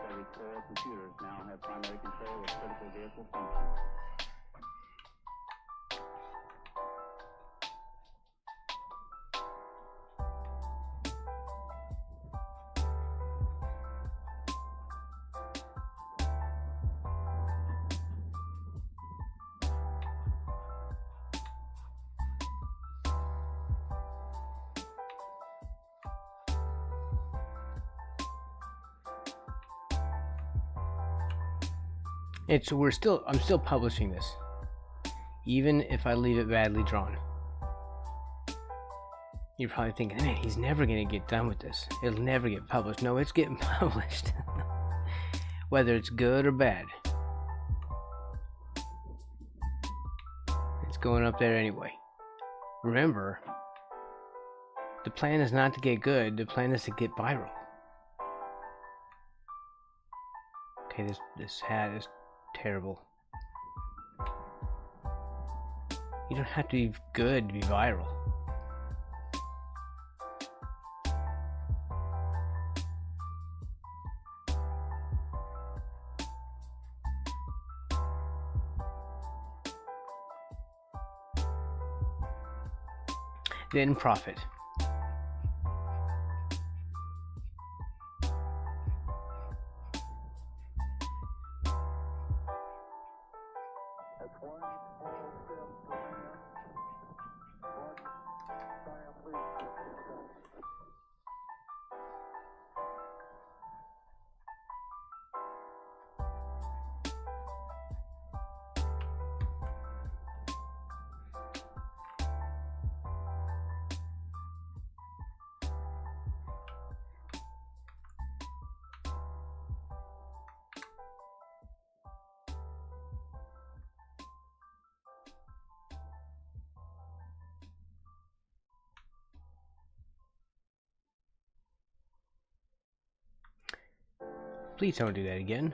34 computers now have primary control of critical vehicle functions. I'm still publishing this, even if I leave it badly drawn. You're probably thinking, man, he's never gonna get done with this. It'll never get published. No, it's getting published. Whether it's good or bad. It's going up there anyway. Remember, the plan is not to get good, the plan is to get viral. Okay, this hat is terrible. You don't have to be good to be viral. Then profit. That's one small step for man, one giant leap for mankind. Please don't do that again.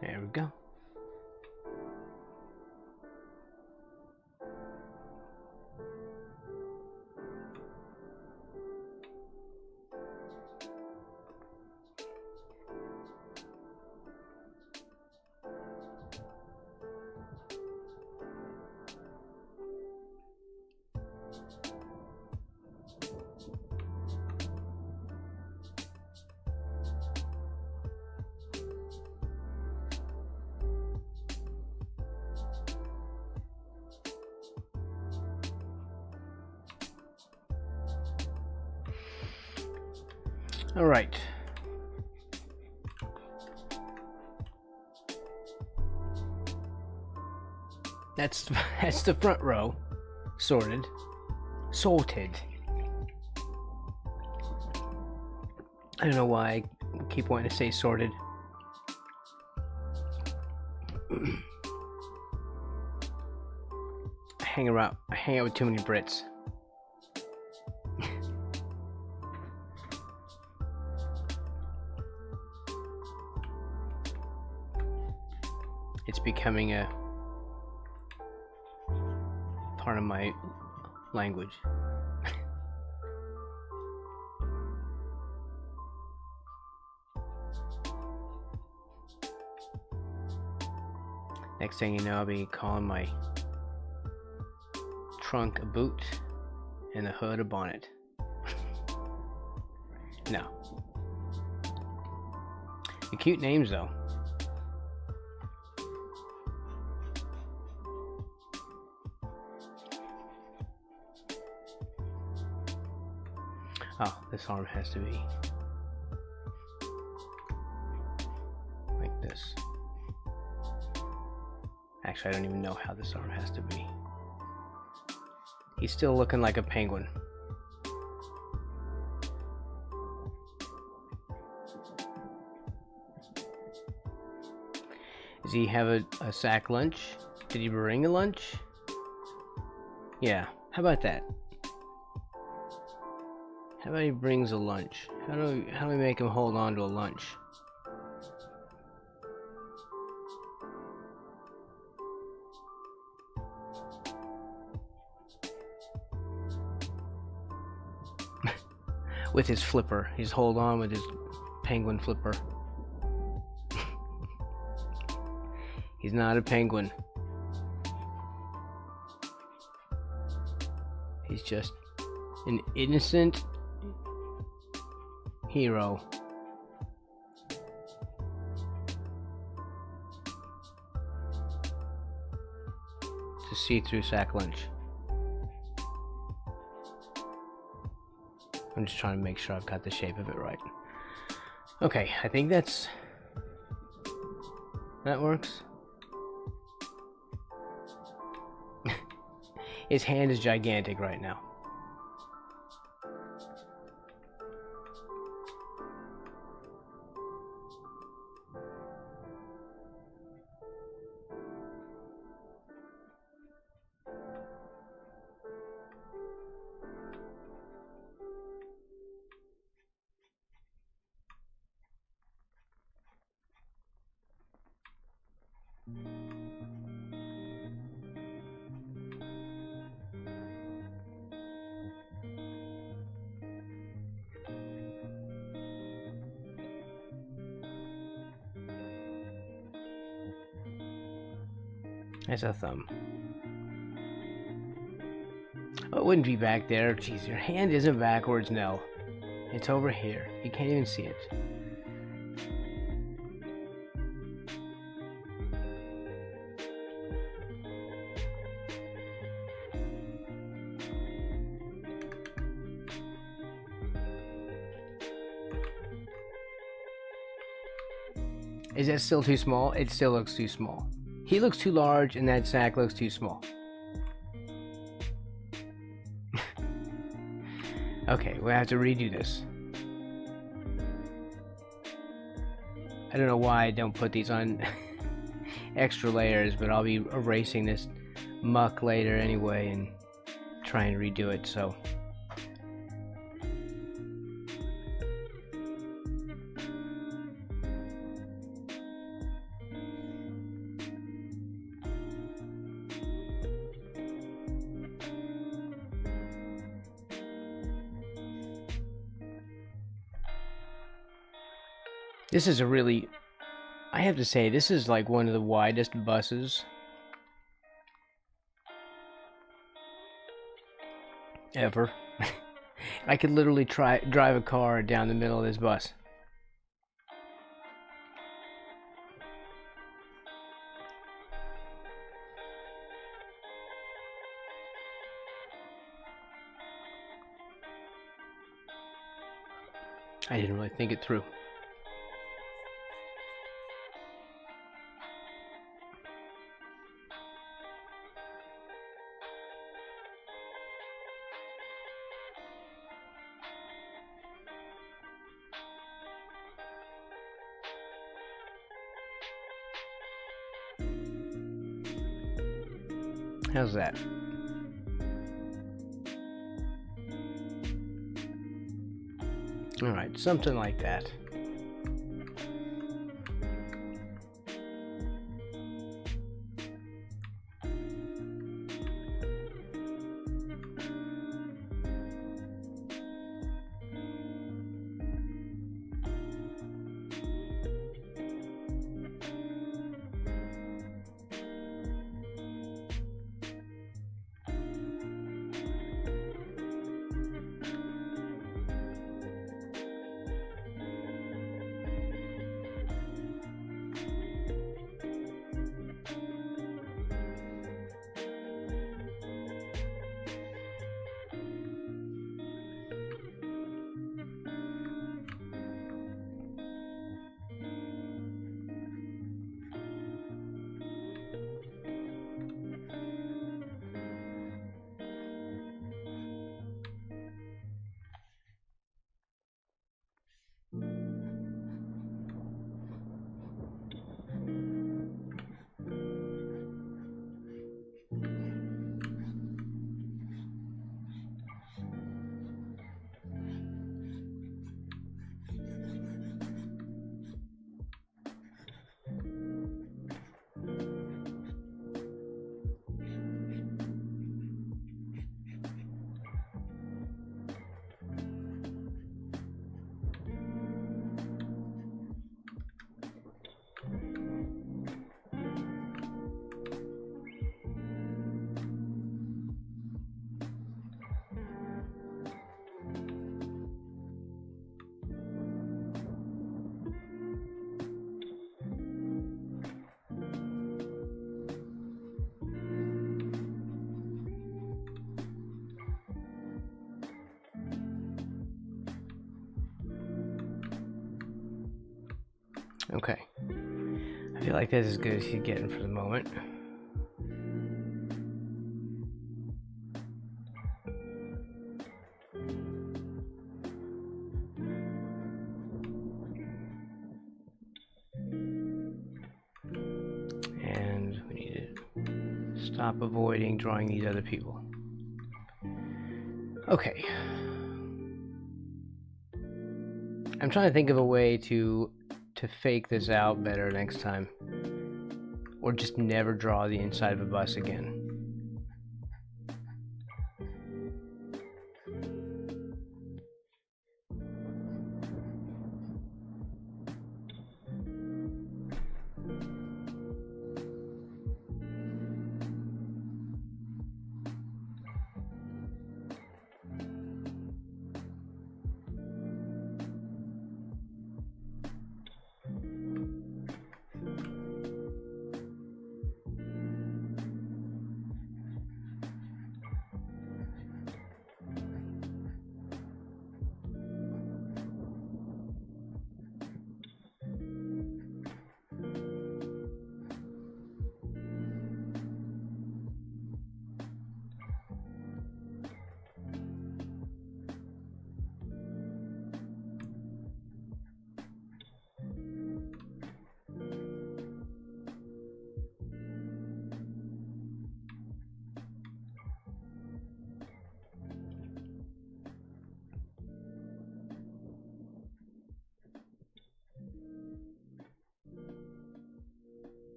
There we go. All right. That's the front row, sorted. I don't know why I keep wanting to say sorted. I hang out with too many Brits. It's becoming a part of my language. Next thing you know, I'll be calling my trunk a boot and the hood a bonnet. No. The cute names though. Oh, this arm has to be like this. Actually, I don't even know how this arm has to be. He's still looking like a penguin. Does he have a sack lunch? Did he bring a lunch? Yeah, how about that? How about he brings a lunch? How do we make him hold on to a lunch? With his flipper. He's hold on with his penguin flipper. He's not a penguin. He's just an innocent hero. It's a see-through sack lunch. I'm just trying to make sure I've got the shape of it right. Okay, I think that works. His hand is gigantic right now. That's a thumb. Oh, it wouldn't be back there. Jeez, your hand isn't backwards, Knell. It's over here. You can't even see it. Is that still too small? It still looks too small. He looks too large and that sack looks too small. Okay, we'll have to redo this. I don't know why I don't put these on extra layers, but I'll be erasing this muck later anyway and try and redo it, so. This is a really, I have to say, this is like one of the widest buses ever. I could literally drive a car down the middle of this bus. I didn't really think it through. How's that? Alright, something like that. Okay. I feel like that's as good as he's getting for the moment. And we need to stop avoiding drawing these other people. Okay. I'm trying to think of a way to fake this out better next time. Or just never draw the inside of a bus again.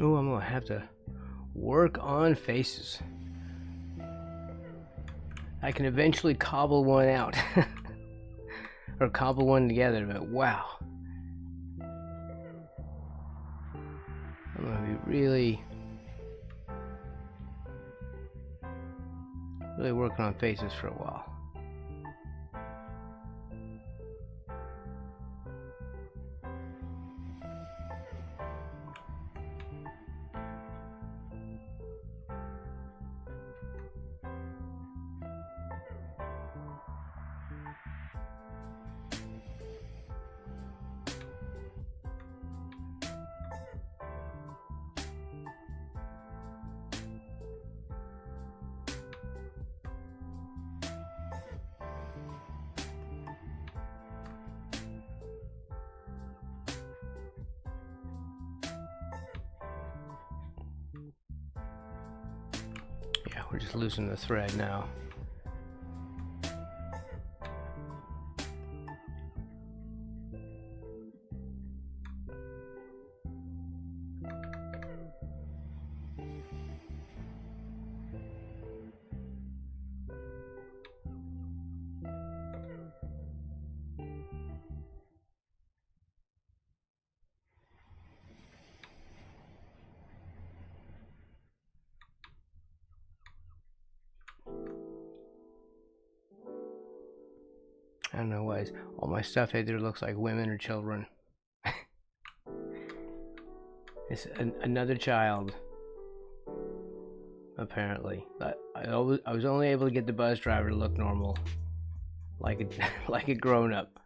Oh, I'm gonna have to work on faces. I can eventually cobble one out. Or cobble one together, but wow. I'm gonna be really working on faces for a while. Yeah, we're just losing the thread now. I don't know why all my stuff either looks like women or children. It's another child, apparently. I was only able to get the bus driver to look normal, like a like a grown up.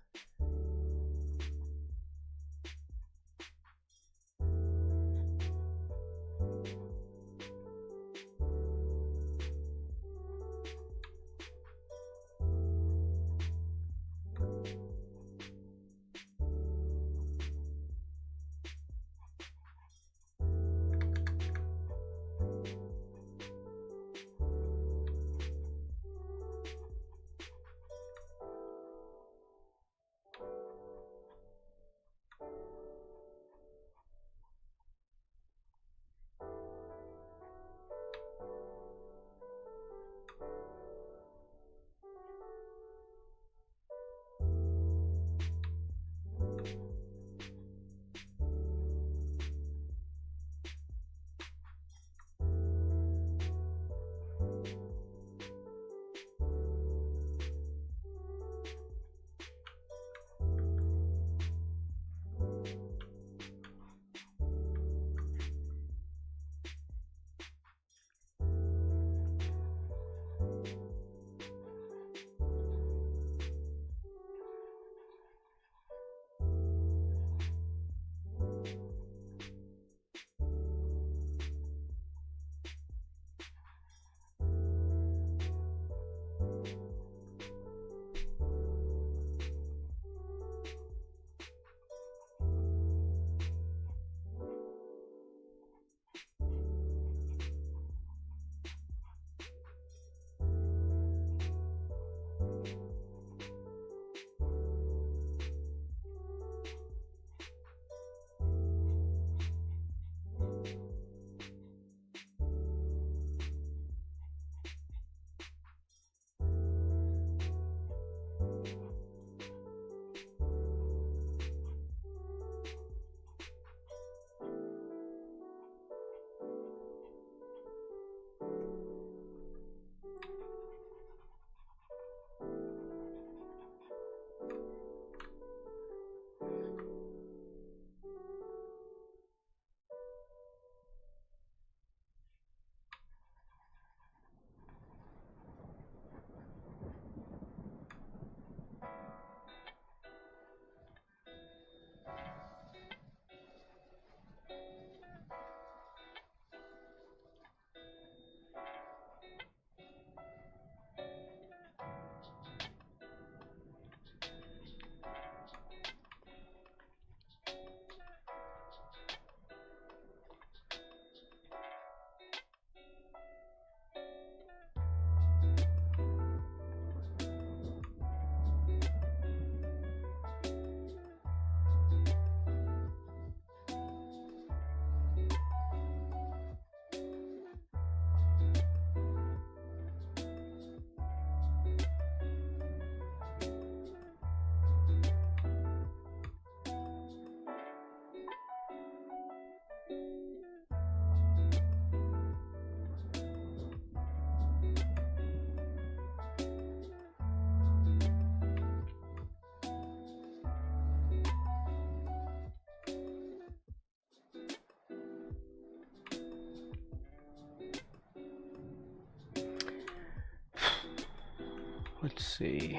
Let's see.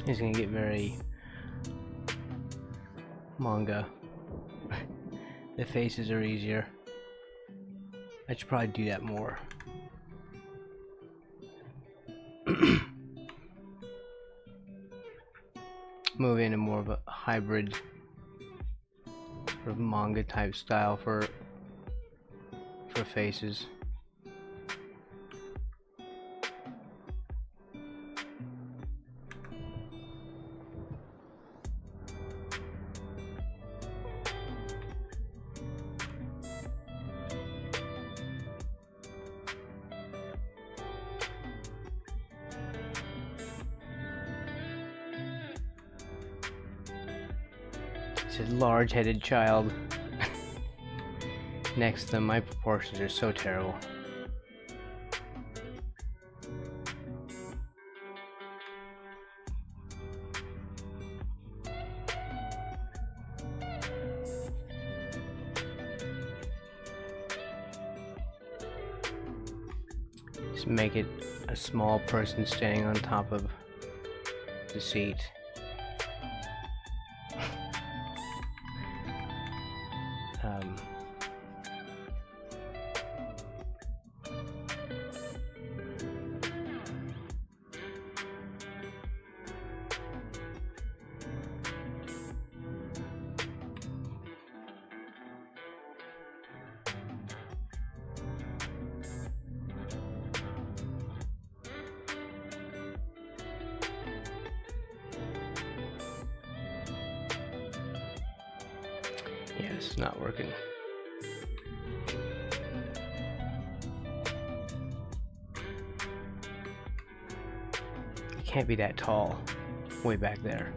It's gonna get very manga. The faces are easier. I should probably do that more. Move into more of a hybrid sort of manga type style for faces. It's a large-headed child. Next to them, my proportions are so terrible. Just make it a small person standing on top of the seat. Yeah, it's not working. It can't be that tall, way back there.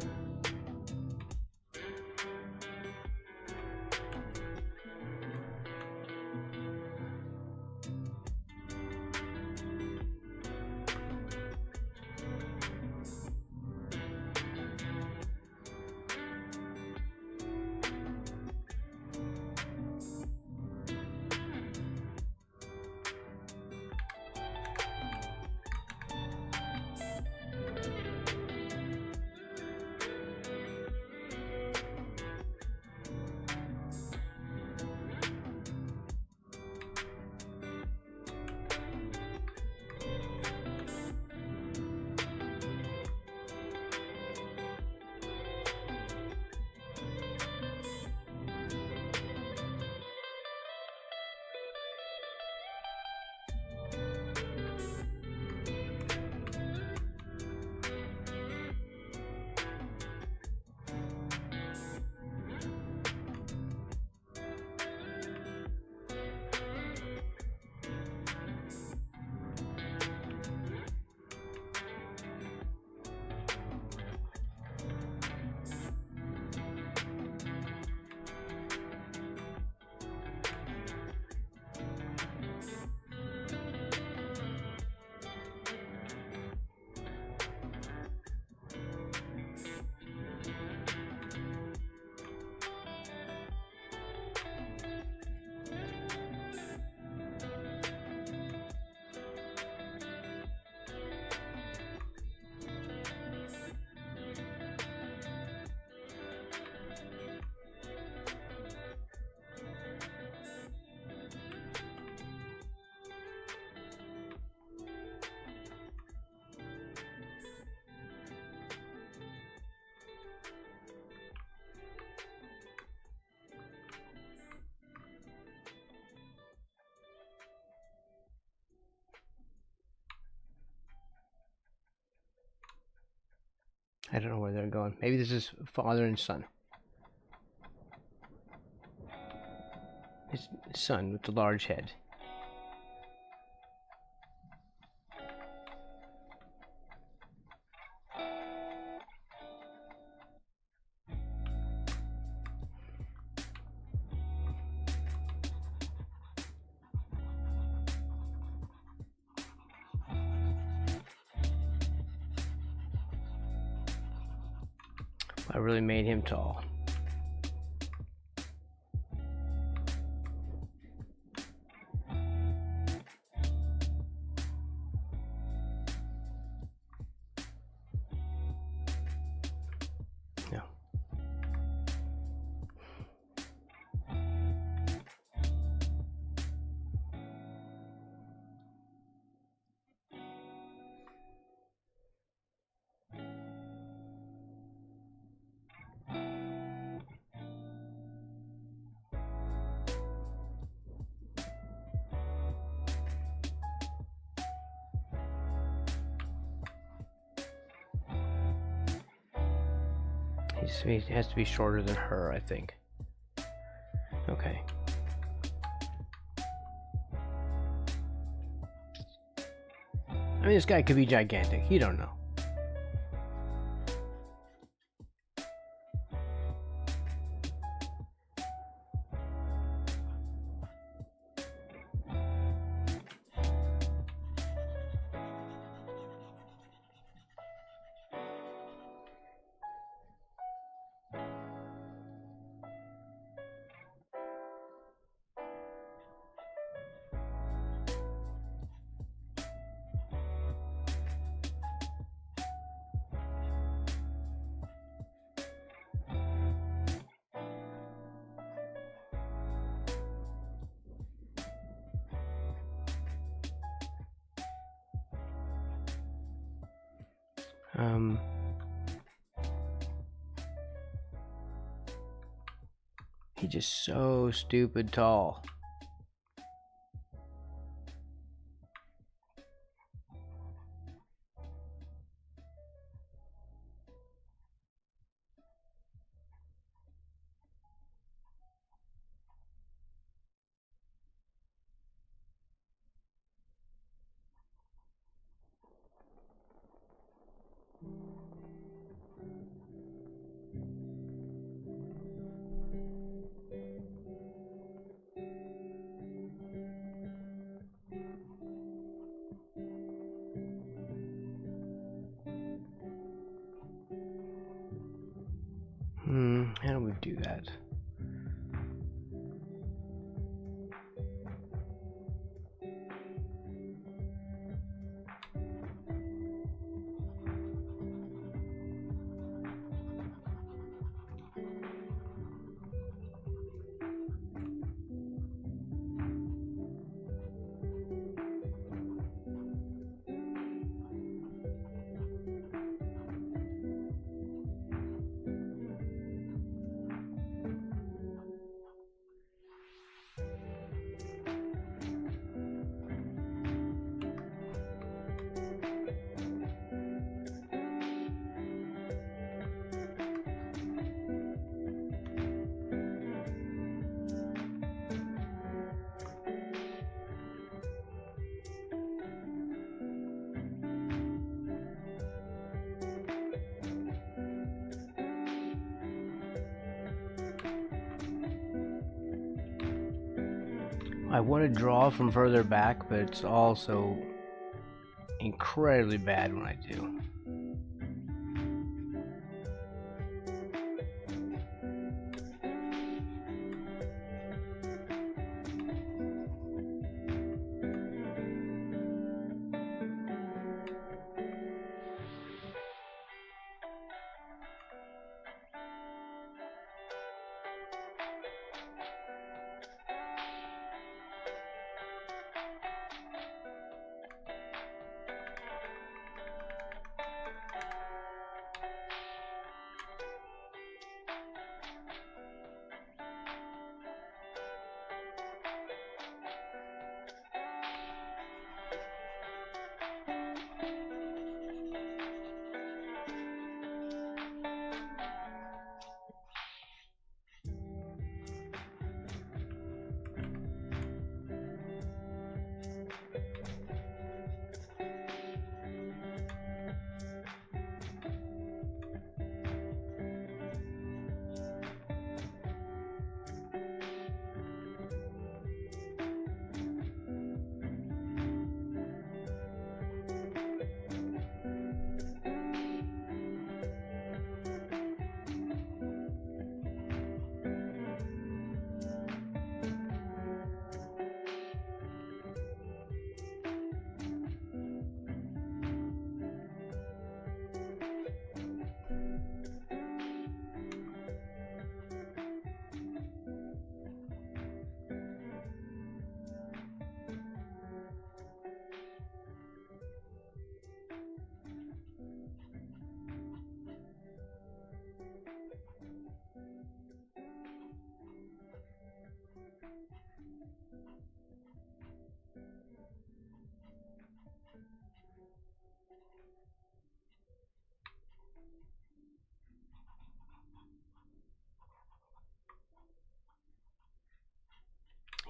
I don't know where they're going. Maybe this is father and son. His son with the large head. I really made him tall. Yeah. He has to be shorter than her, I think. Okay. I mean, this guy could be gigantic. You don't know. He's just so stupid tall. How do we do that? I want to draw from further back, but it's also incredibly bad when I do.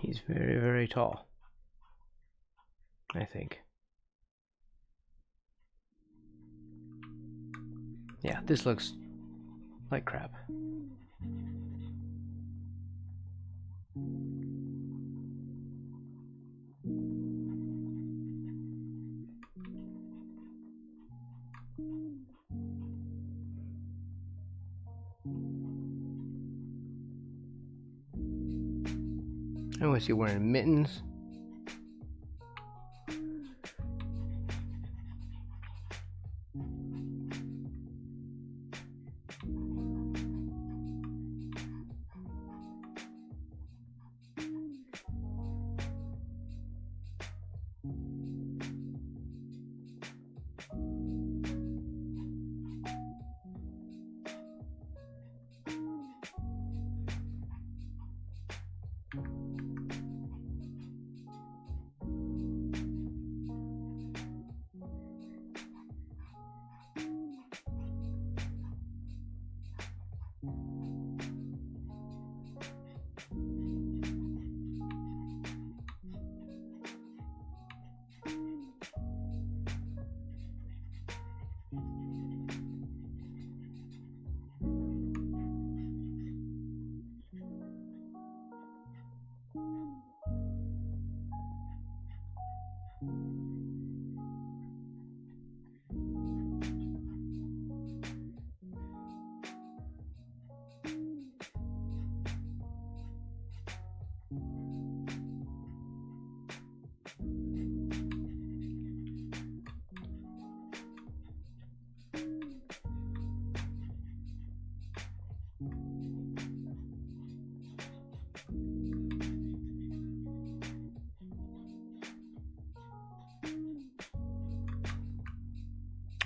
He's very, very tall, I think. Yeah, this looks like crap. Oh, is he wearing mittens?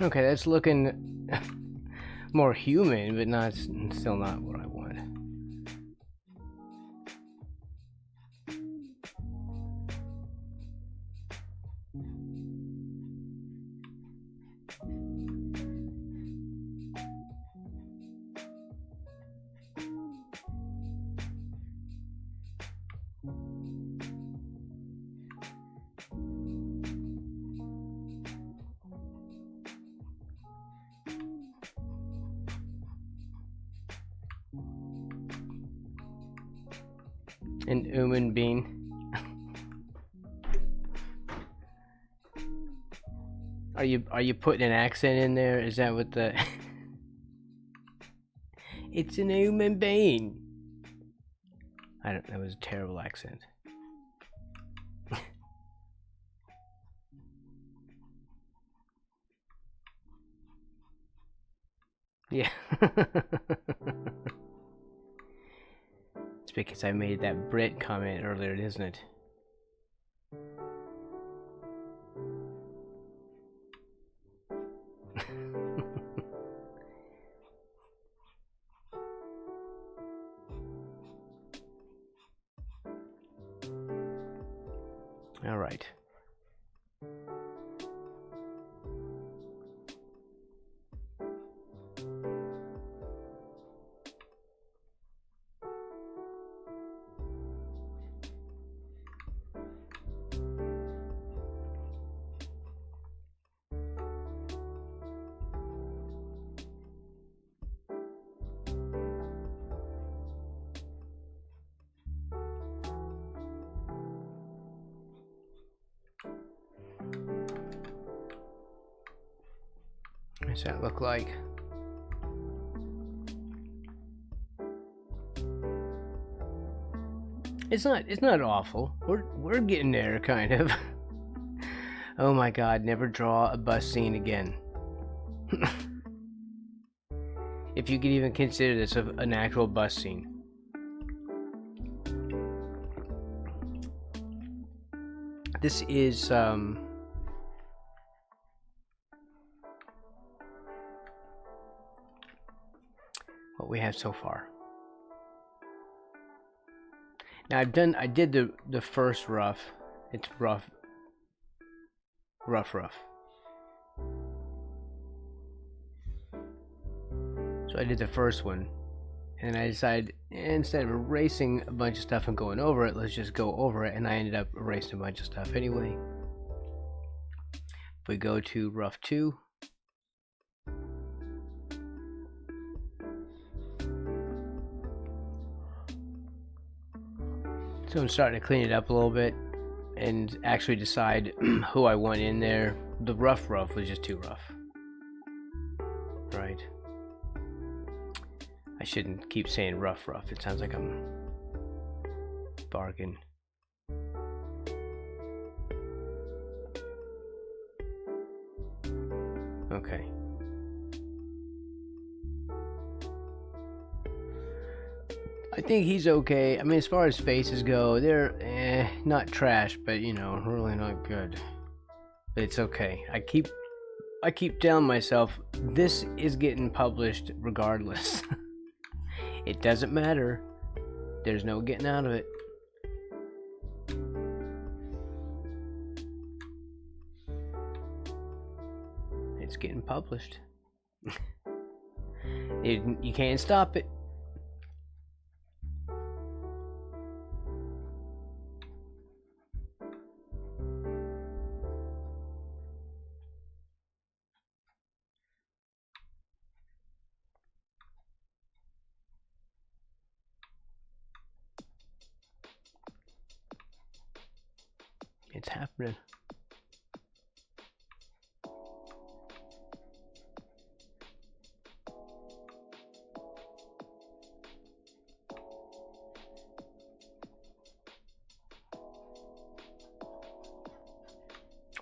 Okay, that's looking more human, but not still not what I want. An human being. Are you putting an accent in there? Is that what the? It's an human being. I don't. That was a terrible accent. Yeah. It's because I made that Brit comment earlier, isn't it? All right. What does that look like? It's not awful. We're getting there, kind of. Oh my god, never draw a bus scene again. If you could even consider this an actual bus scene. This is what we have so far. Now I did the first rough. It's rough. So I did the first one, And I decided, instead of erasing a bunch of stuff and going over it, let's just go over it, and I ended up erasing a bunch of stuff anyway. If we go to rough 2, so I'm starting to clean it up a little bit and actually decide who I want in there. The rough was just too rough. Right. I shouldn't keep saying rough. It sounds like I'm barking. Okay. I think he's okay. I mean, as far as faces go, they're not trash, but you know, really not good. But it's okay. I keep telling myself this is getting published regardless. It doesn't matter. There's no getting out of it. It's getting published. You can't stop it. It's happening.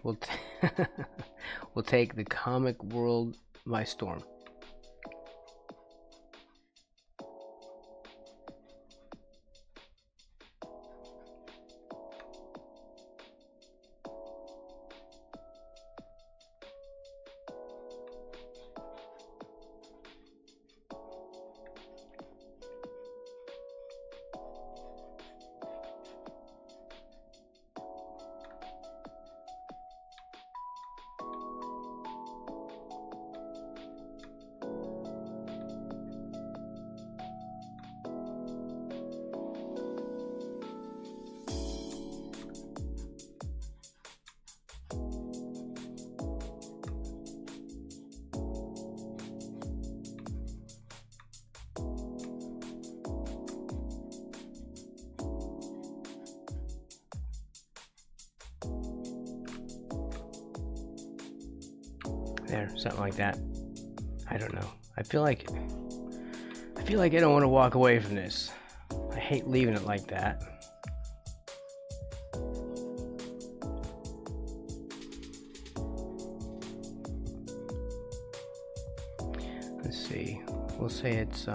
We'll take the comic world by storm. There, something like that. I don't know. I feel like I don't want to walk away from this. I hate leaving it like that. Let's see. We'll say it's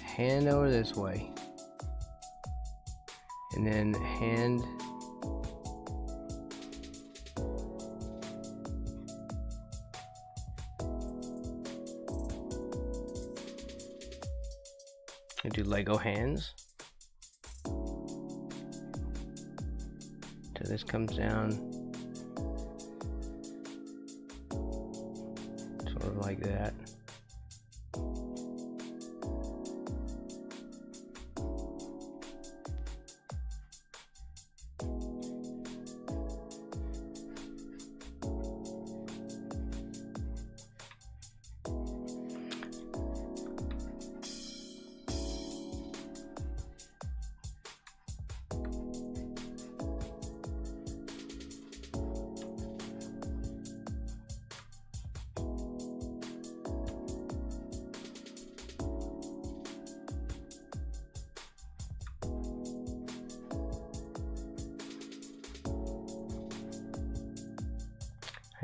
hand over this way, and then hand I do Lego hands. So this comes down sort of like that.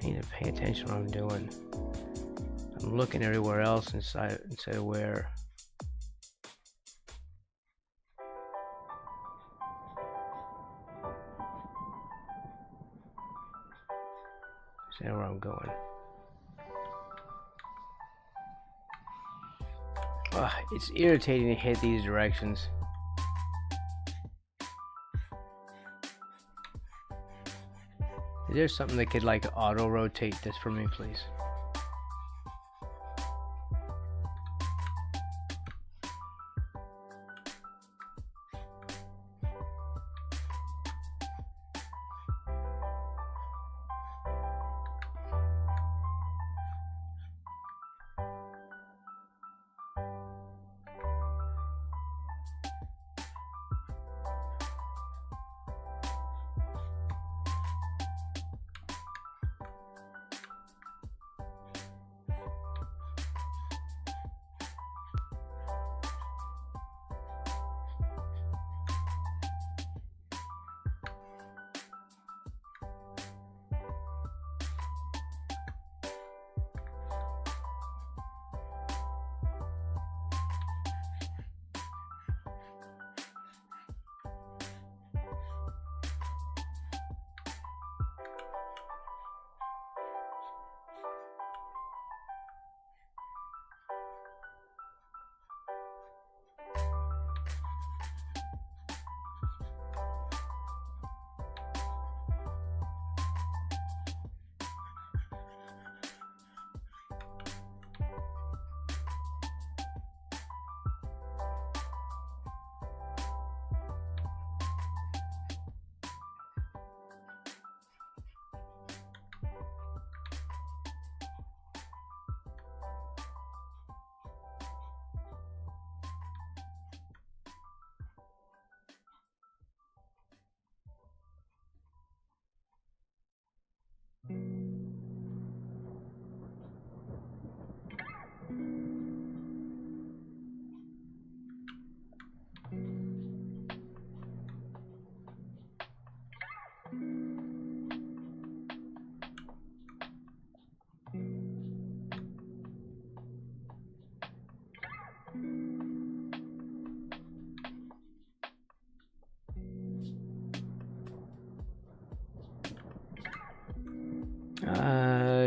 I need to pay attention to what I'm doing. I'm looking everywhere else instead of where. Instead of where I'm going. Ugh, it's irritating to hit these directions. Is there something that could like auto rotate this for me, please?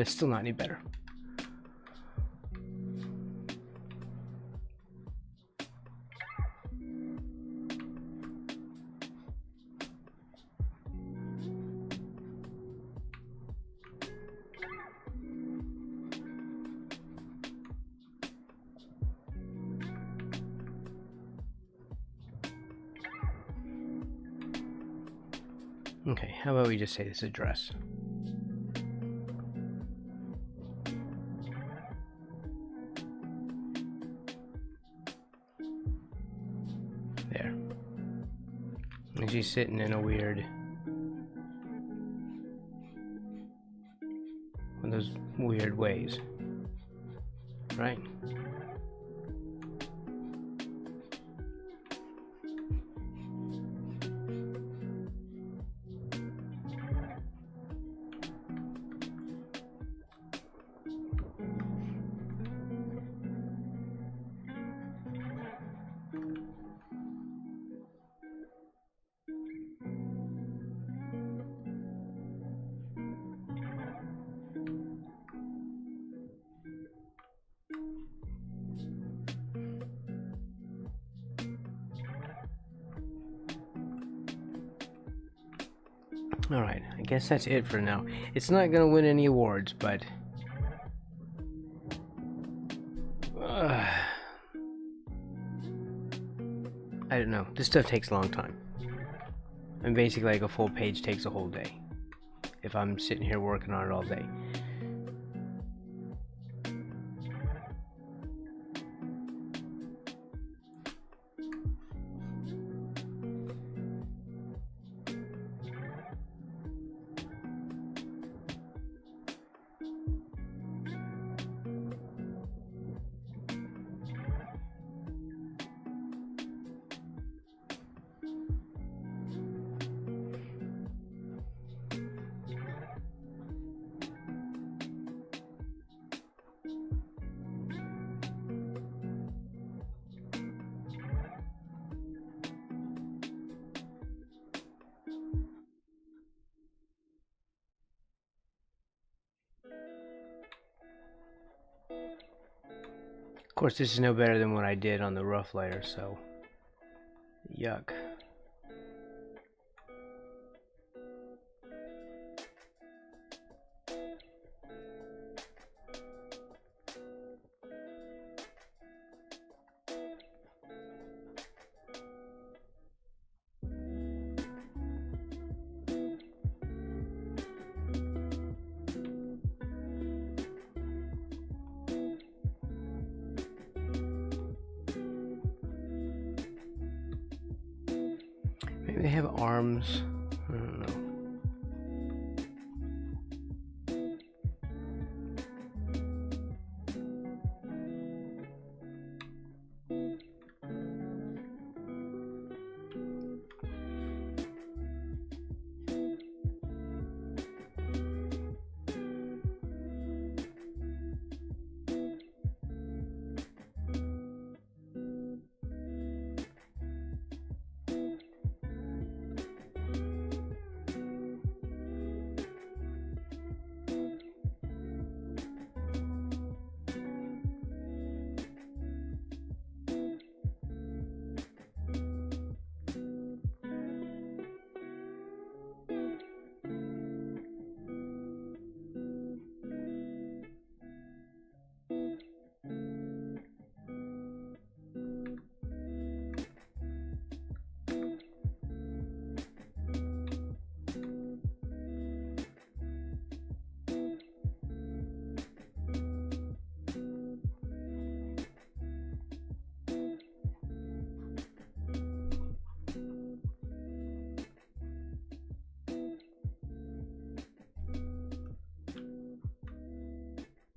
Still not any better. Okay, how about we just say this address? There. And she's sitting in a weird... one of those weird ways. Right? Alright, I guess that's it for now. It's not gonna win any awards, but... I don't know. This stuff takes a long time. And basically, like, a full page takes a whole day. If I'm sitting here working on it all day. Of course, this is no better than what I did on the rough layer, so... yuck. Maybe they have arms. I don't know.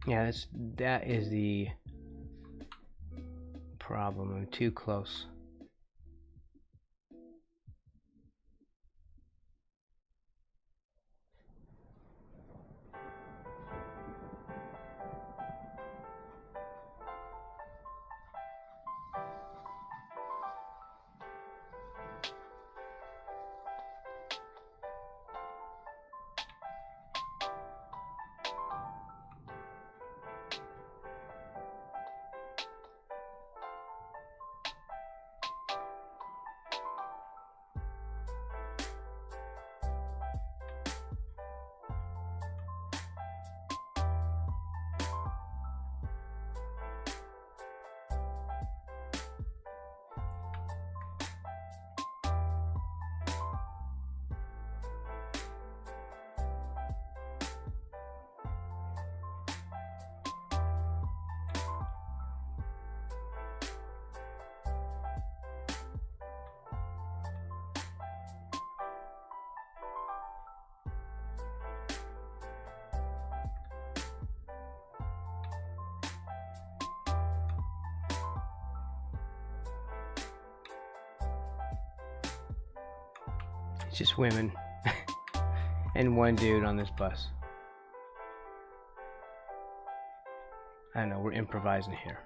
Yeah, that is the problem. I'm too close. It's just women and one dude on this bus. I don't know, we're improvising here.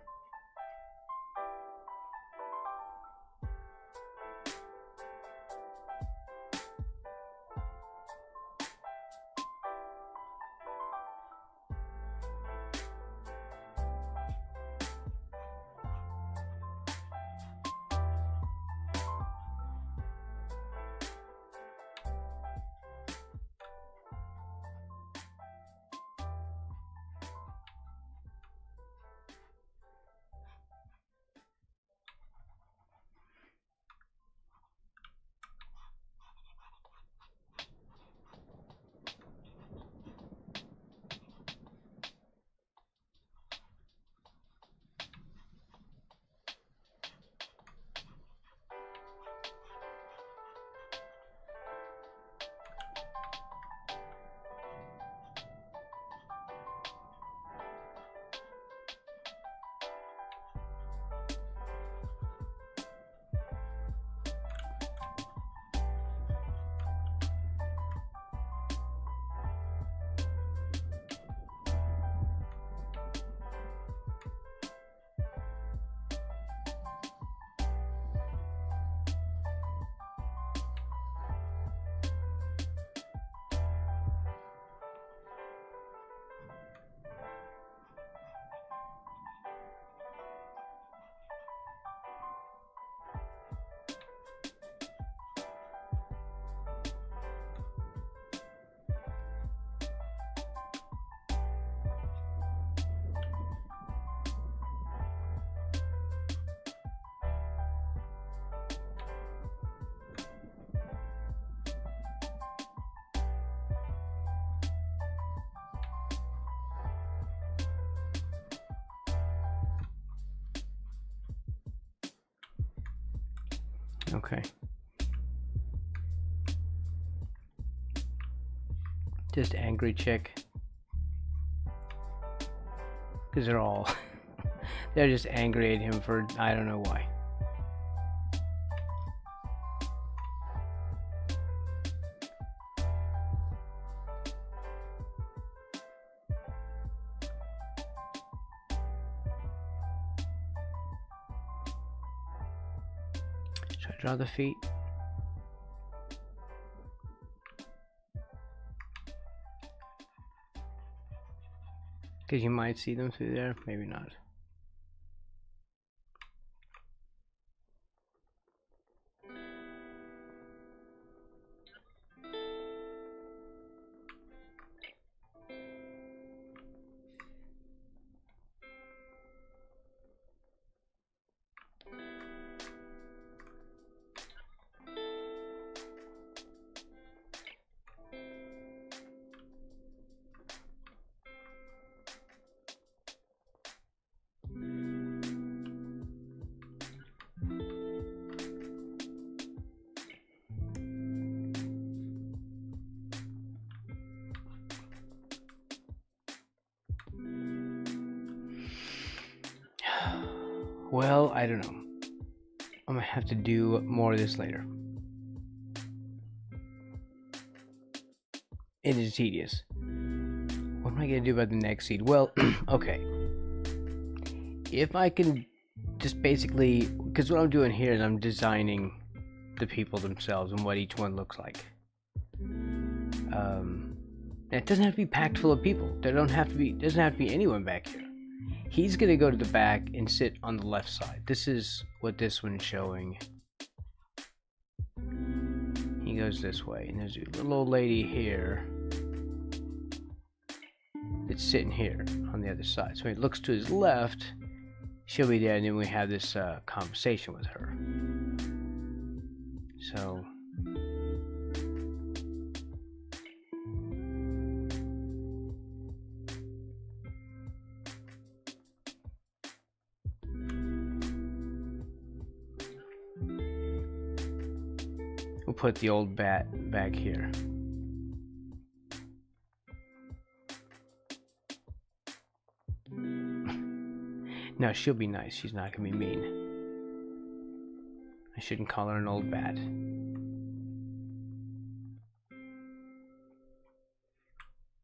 Okay. Just angry chick. Because they're all... they're just angry at him for... I don't know why. Should I draw the feet? Because you might see them through there, maybe not. Well, I don't know. I'm gonna have to do more of this later. It is tedious. What am I gonna do about the next seed? Well, okay. If I can just basically, because what I'm doing here is I'm designing the people themselves and what each one looks like. And it doesn't have to be packed full of people. There doesn't have to be anyone back here. He's gonna go to the back and sit on the left side. This is what this one's showing. He goes this way, and there's a little old lady here that's sitting here on the other side. So when he looks to his left, she'll be there, and then we have this conversation with her. So we'll put the old bat back here. No, she'll be nice. She's not gonna be mean. I shouldn't call her an old bat.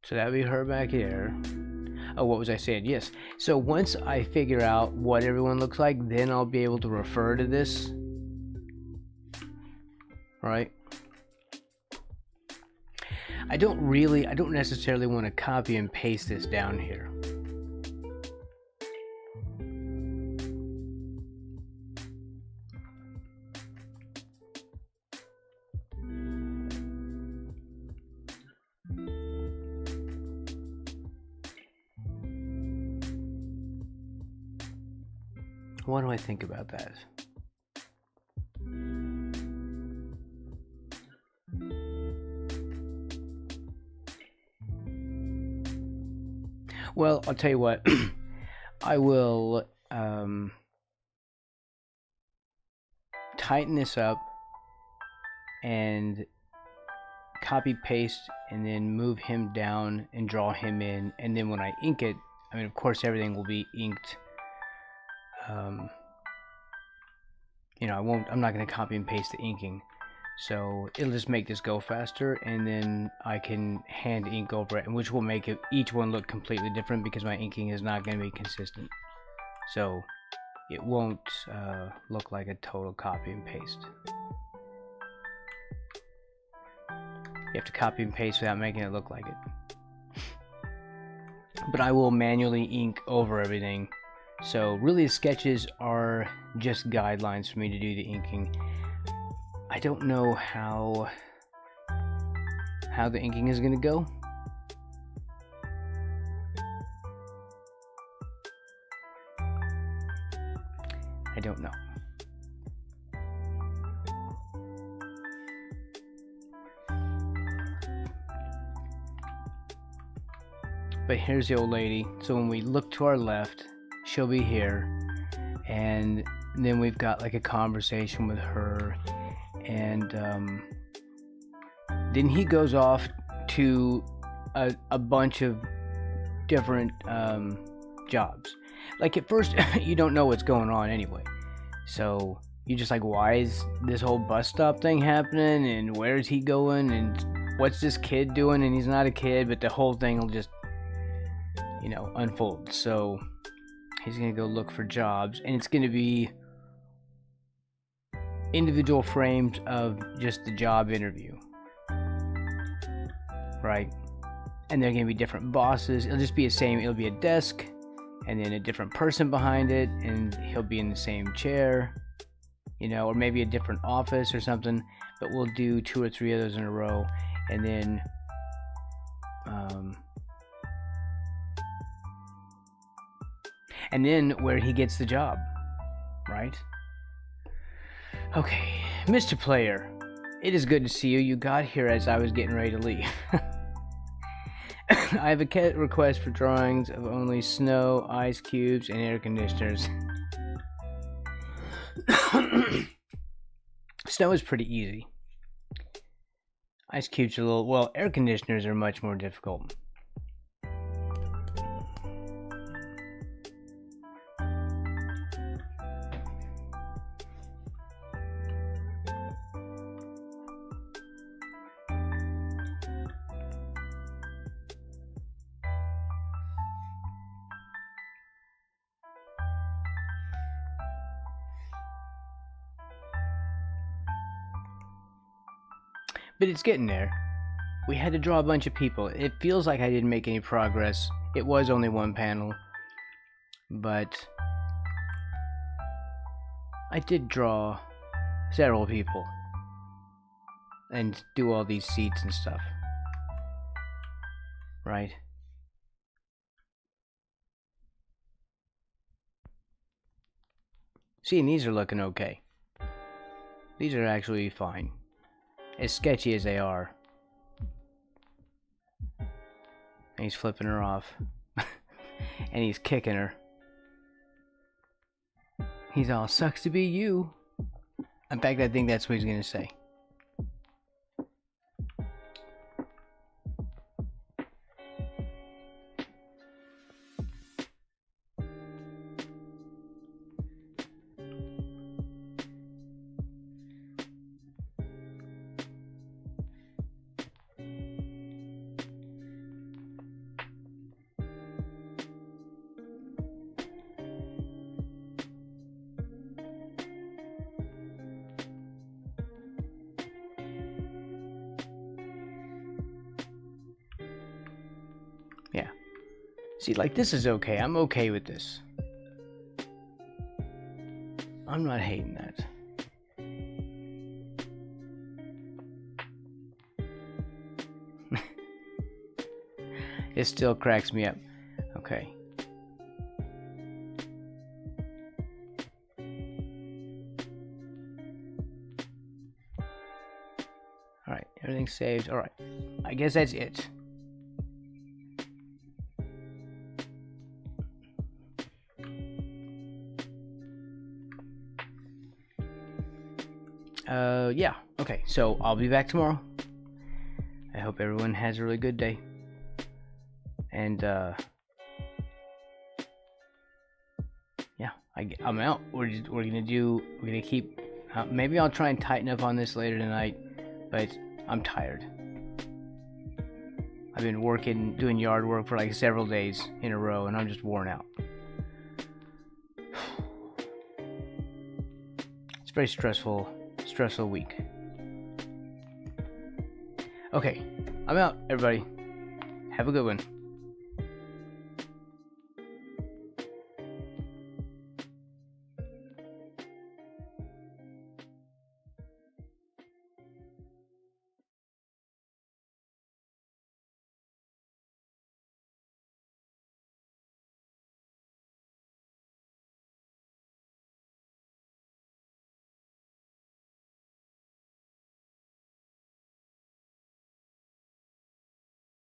So that would be her back here. Oh, what was I saying? Yes. So once I figure out what everyone looks like, then I'll be able to refer to this. Right? I don't necessarily want to copy and paste this down here. What do I think about that? Well, I'll tell you what. I will tighten this up and copy paste and then move him down and draw him in, and then when I ink it, I mean, of course everything will be inked. You know, I'm not going to copy and paste the inking, so it'll just make this go faster, and then I can hand ink over it, which will make each one look completely different because my inking is not going to be consistent, so it won't look like a total copy and paste. You have to copy and paste without making it look like it. But I will manually ink over everything. So really the sketches are just guidelines for me to do the inking. I don't know how the inking is going to go. I don't know. But here's the old lady. So when we look to our left, she'll be here, and then we've got like a conversation with her, and then he goes off to a bunch of different jobs. Like at first you don't know what's going on anyway, so you're just like, why is this whole bus stop thing happening, and where is he going, and what's this kid doing, and he's not a kid, but the whole thing will just, you know, unfold. So he's gonna go look for jobs, and it's gonna be individual frames of just the job interview, right? And they're gonna be different bosses. It'll just be the same. It'll be a desk and then a different person behind it, and he'll be in the same chair, you know, or maybe a different office or something. But we'll do 2 or 3 of those in a row, and then where he gets the job, right? Okay, Mr. Player, it is good to see you. You got here as I was getting ready to leave. I have a request for drawings of only snow, ice cubes, and air conditioners. Snow is pretty easy. Ice cubes are a little... well, air conditioners are much more difficult. But it's getting there. We had to draw a bunch of people. It feels like I didn't make any progress. It was only one panel, but I did draw several people and do all these seats and stuff, right? See, and these are looking okay. These are actually fine, as sketchy as they are. And he's flipping her off. And he's kicking her. He's all, sucks to be you. In fact, I think that's what he's gonna say. See, like, this is okay. I'm okay with this. I'm not hating that. It still cracks me up. Okay. Alright, everything's saved. Alright. I guess that's it. Yeah. Okay, so I'll be back tomorrow. I hope everyone has a really good day. And, yeah, I'm out. We're gonna keep, maybe I'll try and tighten up on this later tonight, but I'm tired. I've been doing yard work for like several days in a row, and I'm just worn out. It's a very stressful week. Okay, I'm out, everybody. Have a good one.